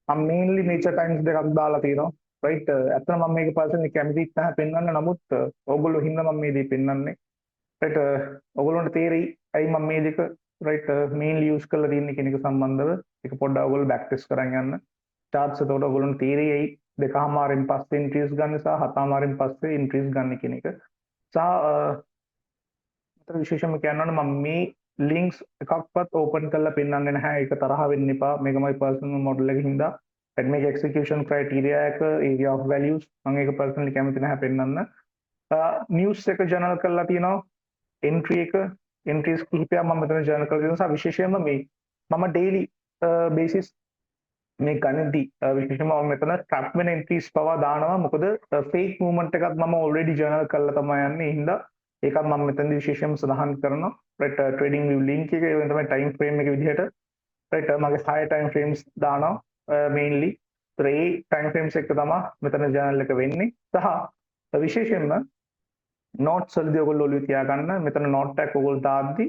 මම mainly nature times දෙකක් දාලා තියෙනවා right ඇත්තට මම මේක personally කැමතිත් නැහැ පෙන්වන්න නමුත් ඕගොල්ලෝ හින්දා මම මේ දේ පෙන්වන්නේ right ඕගොල්ලන්ට තේරෙයි අයි මම මේ දෙක right mainly use කරලා තියෙන්නේ කියන එක සම්බන්ධව ඒක පොඩ්ඩක් ඕගොල්ලෝ back test කරන් යන්න charts එතකොට ඕගොල්ලන්ට තේරෙයි දෙකමාරෙන් පස්සේ increase ගන්න සහ හතමාරෙන් පස්සේ increase ගන්න කියන එක සහ විශේෂයෙන්ම කියනවා නම් මම මේ links එකක්වත් open කරලා පෙන්වන්නේ නැහැ ඒක තරහ වෙන්න එපා මේක මගේ personal model එකකින් හින්දා මේක execution criteria එක area of values මම ඒක personally කැමති නැහැ පෙන්වන්න news එක journal කරලා තියෙනවා entry එක entries කිහිපයක් මම මෙතන journal කරලා තියෙනවා විශේෂයෙන්ම මේ මම daily basis මේ ගණන්දී විශේෂයෙන්ම මම මෙතන trap වෙන entries පවා දානවා මොකද fake movement එකක් මම already journal කරලා තමයි යන්නේ ඒ හින්දා ඒකත් මම මෙතනදී විශේෂයෙන්ම සඳහන් කරනවා right trading view link එක ඒ වෙන තමයි time frame එක විදිහට right මගේ 6 time frames දානවා mainly 3 time frames එක තමයි මෙතන journal එක වෙන්නේ සහ විශේෂයෙන්ම notes වලදී ඔයගොල්ලෝ ඔළුවේ තියාගන්න මෙතන note එකක් ඔයගොල්ලෝ දාද්දි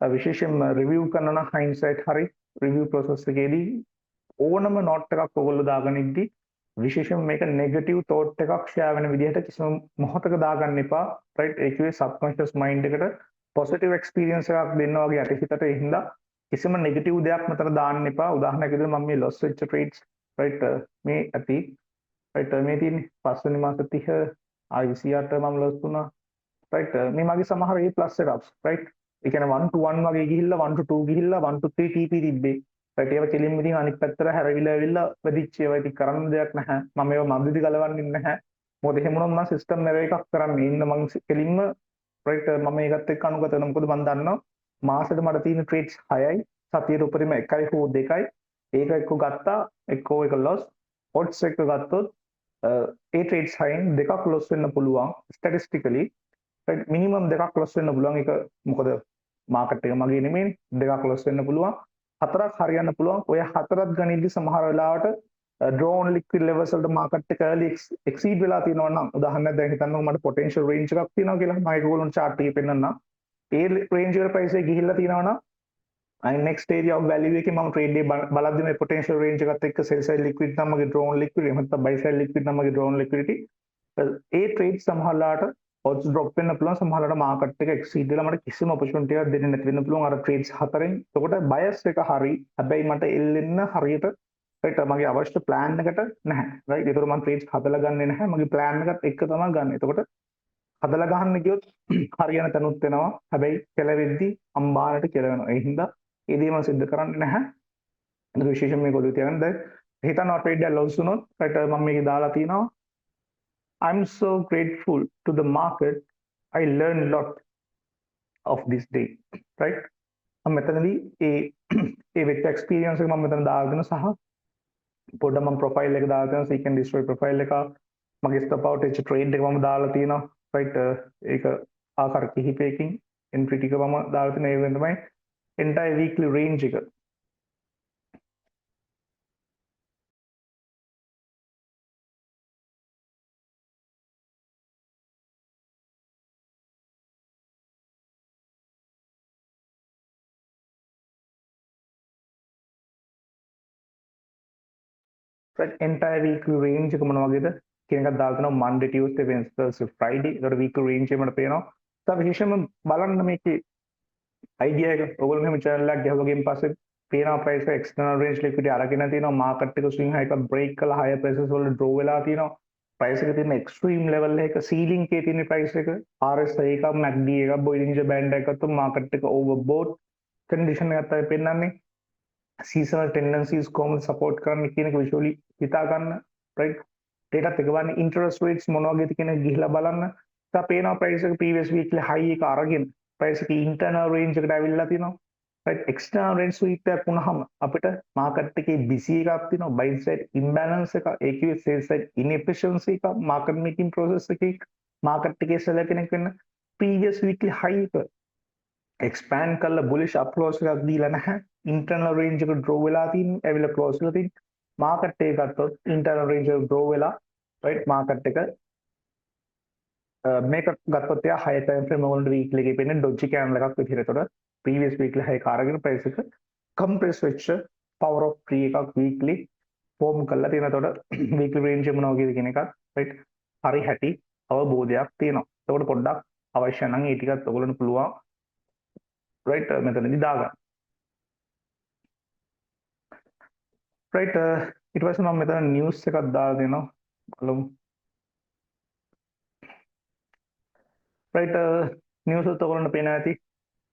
විශේෂයෙන්ම review කරන නම් hindsight හරි review process එකේදී ඕනම note එකක් ඔයගොල්ලෝ දාගෙන ඉද්දි විශේෂයෙන්ම මේක negative thought එකක් share වෙන විදිහට කිසිම මොහොතක දාගන්න එපා right ඒකේ subconscious mind එකට positive experience එකක් දෙන්න වගේ අතහිතට ඒ හින්දා කිසිම negative දෙයක් මෙතන දාන්න එපා උදාහරණයක් විදිහට මම මේ loss වෙච්ච trades right මේ ඇති right මේ තියෙන්නේ පස්වෙනි මාස 30 28 මම loss වුණා right මේ මගේ සමහර A+ setups right ඒ කියන්නේ 1 to 1 වගේ ගිහිල්ලා 1 to 2 ගිහිල්ලා 1 to 3 TP තිබ්බේ right ඒවා කෙලින්ම ඉතින් අනිත් පැත්තට හැරවිලා ඇවිල්ලා වැඩිච්ච ඒවා ඉතින් කරන්න දෙයක් නැහැ මම ඒවා මන්දිදි ගලවන්නේ නැහැ මොකද එහෙම වුණොත් මම සිස්ටම් එක එකක් කරන්නේ ඉන්න මම කෙලින්ම right මම මේකත් එක්ක අනුගත වෙනවා මොකද මම දන්නවා මාසෙට මට තියෙන trades 6යි සතියට උපරිම 1යි හෝ 2යි ඒක එක්ක ගත්තා එක්කෝ එක loss odds එක ගත්තොත් ඒ trades 6න් දෙකක් loss වෙන්න පුළුවන් statistically right minimum දෙකක් loss වෙන්න පුළුවන් ඒක මොකද market එක මගේ නෙමෙයි දෙකක් loss වෙන්න පුළුවන් හතරක් හරියන්න පුළුවන් ඔය හතරත් ගණිතදී සමහර වෙලාවට drawn liquid levels වලට market එක early exceed වෙලා තියෙනවා නම් උදාහරණයක් දැන් හිතන්නකො මට potential range එකක් තියෙනවා කියලා මම ඒක ඕගොල්ලන්ට chart එකේ පෙන්නන්නම් ඒ range වල price එක ගිහිල්ලා තියෙනවා නම් අයි next area of value එකේ මම trade එක බලද්දි මේ potential range එකත් එක්ක sell side liquid නම් මගේ drawn liquid එහෙම නැත්නම් buy side liquid නම් මගේ drawn liquidity ඒ trade සමහරලාට odds drop වෙන්න පුළුවන් සමහරවිට market එක exceed වෙලා මට කිසිම opportunity එකක් දෙන්නේ නැති වෙන්න පුළුවන් අර trades හතරෙන්. එතකොට bias එක හරි. හැබැයි මට එල්ලෙන්න හරියට right මගේ අවශ්‍ය plan එකට නැහැ. right ඒතර මම trades හදලා ගන්නෙ නැහැ. මගේ plan එකත් එක්ක තමයි ගන්න. එතකොට හදලා ගන්න ගියොත් හරියන තැනුත් වෙනවා. හැබැයි කෙලවෙද්දි අම්බානට කෙලවෙනවා. ඒ හින්දා ඒ දේ මම සිද්ධ කරන්නේ නැහැ. ඒක විශේෂයෙන් මේක ඔළුවේ තියාගන්න. දැන් හිතනවා trade එක loss වුණොත් right මම මේකේ දාලා තියෙනවා I'm so grateful to the market. I learned a lot of this day, right? I'm මෙතනදී ඒ වෙච්ච experience එක මම මෙතන දාගෙන සහ පොඩ්ඩක් මම profile එක දාගෙන seek and destroy profile එක මගේ stop out වෙච්ච trade එක මම දාලා තියෙනවා, right? ඒක ආකාර කිහිපයකින් entry ටික මම දාලා තියෙන ඒ වෙන තමයි entire weekly range එක. right entire weekly range එක මොන වගේද කියන එකක් දාලා තියෙනවා Monday Tuesday Wednesday Thursday Friday ඒකට weekly range එක මට පේනවා තව විශේෂයෙන්ම බලන්න මේකේ idea එක ඔයගොල්ලෝ මෙහෙම channel එකක් ගහුවගෙන් පස්සේ පේනවා price එක external range liquidity අරගෙන තියෙනවා market එක swing high එකක් break කළා higher prices වල draw වෙලා තියෙනවා price එක තියෙන extreme level එක ceiling එකේ තියෙන price එක RSI එකක් MACD එකක් Bollinger Band එකත් market එක overbought condition එකක් තමයි පෙන්නන්නේ seasonal tendencies කොහොමද support කරන්නේ කියන එක visually හිතා ගන්න right data එක ගන්න interest rates මොන වගේද කියන එක ගිහිලා බලන්න තා පේනවා price එක previous weekly high එක අරගෙන price එක internal range එකට ඇවිල්ලා තිනවා right external range sweep එකක් වුණාම අපිට market එකේ busy එකක් තියෙනවා buy side imbalance එක ඒකේ sell side inefficiency එක market making process එකේ market එකේ seller කෙනෙක් වෙන්න previous weekly high එක expand කරලා bullish up close එකක් දීලා නැහැ internal range එක draw වෙලා තියෙන්නේ ඇවිල්ලා close වෙලා තියෙන්නේ market එක ගත්තොත් internal range එක draw වෙලා right market එක මේක ගත්තොත් එයා high time frame වලට weekly එකේ පෙන්නේ dodgy candle එකක් විදිහට. ඒතකොට previous weekly high එක අරගෙන price එක compress වෙච්ච power of 3 එකක් weekly form කරලා තියෙනවා. ඒතකොට weekly range එක මොනවා වගේද කියන එකත් right හරි හැටි අවබෝධයක් තියෙනවා. ඒතකොට පොඩ්ඩක් අවශ්‍ය නම් ඒ ටිකත් ඔයගොල්ලන්ට පුළුවන් right මෙතනදී දාගන්න. right ඊට පස්සේ මම මෙතන news එකක් දාලා දෙනවා. බලමු. right news එක ඔයගොල්ලන්ට පේනවා ඇති.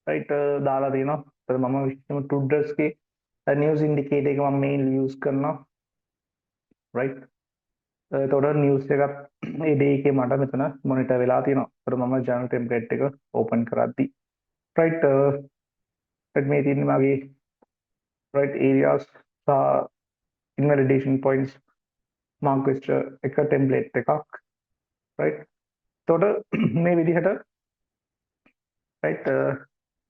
right දාලා තියෙනවා. ඒතර මම විශේෂයෙන්ම Tudors ගේ news indicator එක මම mainly use කරනවා. right එතකොට news එකත් ඒ day එකේ මට මෙතන monitor වෙලා තියෙනවා. ඒතර මම journal template එක open කරද්දි right මේ තියෙන්නේ මගේ right areas invalidation points mark වෙච්ච එක template එකක් right එතකොට මේ විදිහට right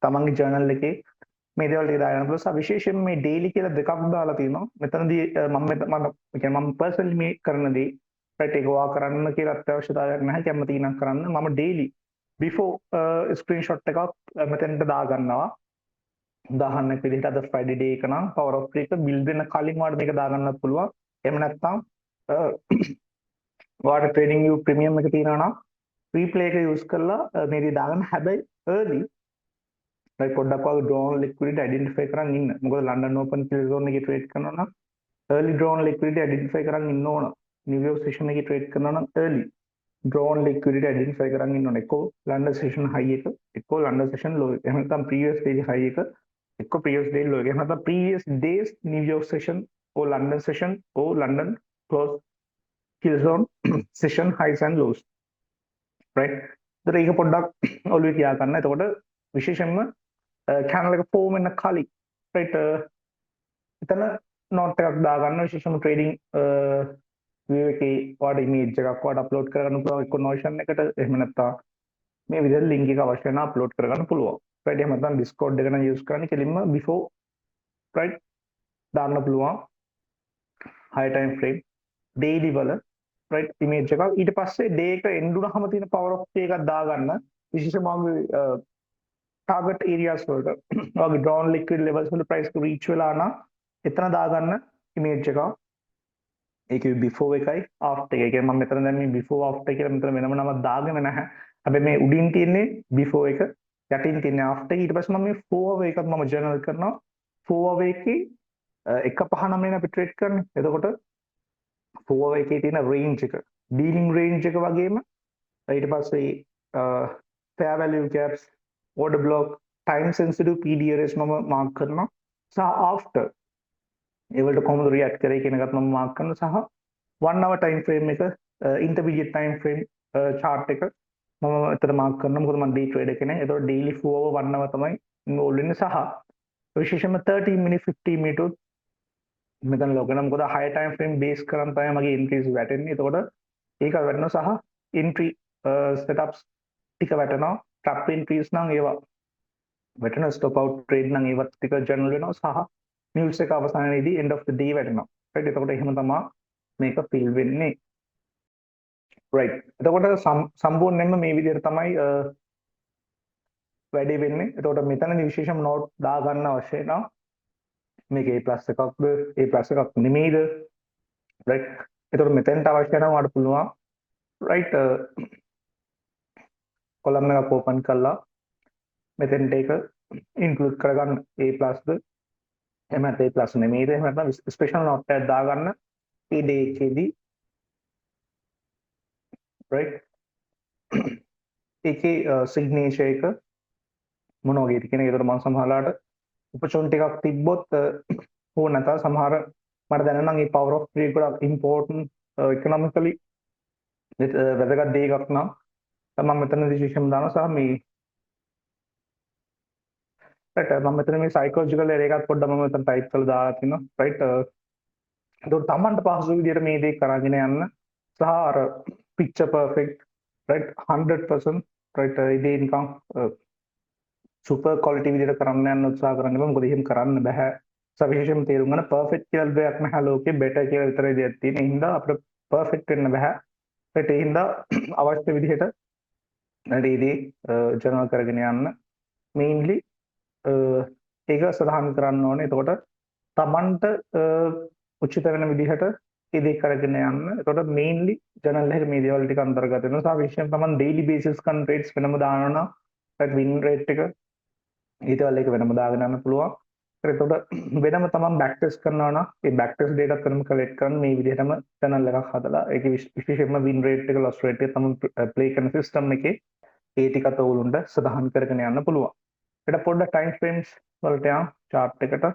තමන්ගේ journal එකේ මේ දේවල් ටික දාගන්න පුළුවන්. විශේෂයෙන් මේ daily කියලා දෙකක් දාලා තියෙනවා. මෙතනදී මම personally මේ කරන දේ right ඒක වා කරන්න කියලා අත්‍යවශ්‍යතාවයක් නැහැ. කැමති නම් කරන්න. මම daily before screenshot එකක් මෙතනට දාගන්නවා. උදාහරණයක් විදිහට අද Friday day එක නම් power of 3 එක build වෙන කලින් වාට මේක දාගන්නත් පුළුවන්. එහෙම නැත්නම් වාට trading view premium එක තියෙනවා නම් replay එක use කරලා මේ දේ දාගන්න. හැබැයි early right පොඩ්ඩක් වගේ drawn liquidity identify කරන් ඉන්න. මොකද London Open kill zone එකේ trade කරනවා නම් early drawn liquidity identify කරන් ඉන්න ඕන. New York session එකේ trade කරනවා නම් early drawn liquidity identify කරන් ඉන්න ඕන. එක්කෝ London session high එක, එක්කෝ London session low එක. එහෙම නැත්නම් previous day high එක, එක්කෝ previous day low එක. එහෙම නැත්නම් previous days New York session or London session or London close kill zone session highs and lows. right ඒතර ඒක පොඩ්ඩක් ඔළුවේ තියා ගන්න. එතකොට විශේෂයෙන්ම channel එක form වෙන කලින් right එතන note එකක් දාගන්න. විශේෂයෙන්ම trading view එකේ වාට image එකක් වාට upload කරගන්න පුළුවන් එක්ක notion එකට. එහෙම නැත්නම් මේ විදිහට link එක අවශ්‍ය වෙන upload කරගන්න පුළුවන්. right එහෙම නැත්නම් Discord එක නම් use කරන්නේ කෙලින්ම before right දාන්න පුළුවන් high time frame daily වල right image එකක්. ඊට පස්සේ day එක end වුණාම තියෙන power of 3 එකක් දාගන්න. විශේෂයෙන්ම target areas වලට වගේ drawn liquid levels වල price reach වෙලා නම් එතන දාගන්න image එකක්. ඒක before එකයි after එකයි. මම මෙතන දැන් මේ before after කියලා මෙතන වෙනම නමක් දාගෙන නැහැ. හැබැයි මේ උඩින් තියෙන්නේ before එක, යටින් තියෙන්නේ after. ඊට පස්සේ මම මේ 4 hour එකත් මම journal කරනවා. 4 hour එකේ 1.5 අපි trade කරන්නේ. එතකොට 4 hour එකේ තියෙන range එක, dealing range එක වගේම ඊට පස්සේ fair value gaps, order block, time sensitive PDRS මම mark කරනවා. සහ after ඒවලට කොහොමද react කරේ කියන එකත් මම mark කරනවා. සහ 1 hour time frame එක intermediate time frame chart එක මම එතන mark කරනවා. මොකද මම day trade එකේ නේ. ඒතකොට daily 4 hour 1 hour තමයි involved වෙන්නේ. සහ විශේෂයෙන්ම 30 minute 15 minute මෙතන ලොකන. මොකද high time frame base කරන් තමයි මගේ entries වැටෙන්නේ. එතකොට ඒක වැටෙනවා. සහ entry setups ටික වැටෙනවා. trap entries නම් ඒවා වැටෙනවා. stop out trade නම් ඒවත් ටික journal වෙනවා. සහ news එක අවසානයේදී end of the day වැටෙනවා. right එතකොට එහෙම තමයි මේක fill වෙන්නේ. right එතකොට සම්පූර්ණයෙන්ම මේ විදිහට තමයි වැඩේ වෙන්නේ. එතකොට මෙතනදී විශේෂම note දා ගන්න අවශ්‍ය නැහැ. මේක A+ එකක්ද A+ එකක් නෙමෙයිද right එතකොට මෙතෙන්ට අවශ්‍ය නම් වඩ පුළුවන් right column එකක් open කරලා මෙතෙන්ට ඒක include කරගන්න A+ද එහෙම නැත්නම් A+ නෙමෙයිද එහෙම නැත්නම් special note එකක් දාගන්න ඒ day එකේදී right ඒකේ signature එක මොන වගේද කියන එක. ඒකට මම සමහරලාට opportunity එකක් තිබ්බොත් ඕන නැත්නම් සමහර මට දැනෙනවා නම් මේ power of 3 ගොඩක් important economically වැදගත් දෙයක් නම් මම මෙතන decision දානවා. සහ මේ right මම මෙතන මේ psychological area එකක් පොඩ්ඩක් මම මෙතන type කරලා දාලා තිනවා right ඒකට තමන්ට පහසු විදියට මේ දේ කරගෙන යන්න සහ අර picture perfect right 100% right ඉතින් නිකන් සුපර් ක්වොලිටි විදිහට කරන්න යන්න උත්සාහ කරන්න බෑ. මොකද එහෙම කරන්න බෑ. සවිශේෂම තේරුම් ගන්න පර්ෆෙක්ට් කියලා දෙයක් නැහැ ලෝකේ. බෙටර් කියලා විතරයි දෙයක් තියෙන්නේ. ඒ හින්දා අපිට පර්ෆෙක්ට් වෙන්න බෑ. ඒ හින්දා අවශ්‍ය විදිහට වැඩේදී ජර්නල් කරගෙන යන්න මේන්ලි ඒක සඳහන් කරන්න ඕනේ. එතකොට තමන්ට උචිත වෙන විදිහට ඒ දේ කරගෙන යන්න. එතකොට මේන්ලි ජර්නල් එකේ මේ දේවල් ටික අන්තර්ගත වෙනවා. සවිශේෂයෙන් තමන් ඩේලි බේසිස් කන්ට්‍රේට්ස් වෙනම දානවා නම් වින් රේට් එක ඊටවල එක වෙනම දාගෙන යන්න පුළුවන්. එතකොට වෙනම තමන් බෑක් ටෙස්ට් කරනවා නම් ඒ බෑක් ටෙස්ට් ඩේටා වෙනම කලෙක්ට් කරන් මේ විදිහටම channel එකක් හදලා ඒකේ විශේෂයෙන්ම win rate එක loss rate එක තමන් ප්ලේ කරන සිස්ටම් එකේ ඒ ටිකත් ඕගොල්ලන්ට සදාහන් කරගෙන යන්න පුළුවන්. ඊට පොඩ්ඩක් time frames වලට යන්න chart එකට.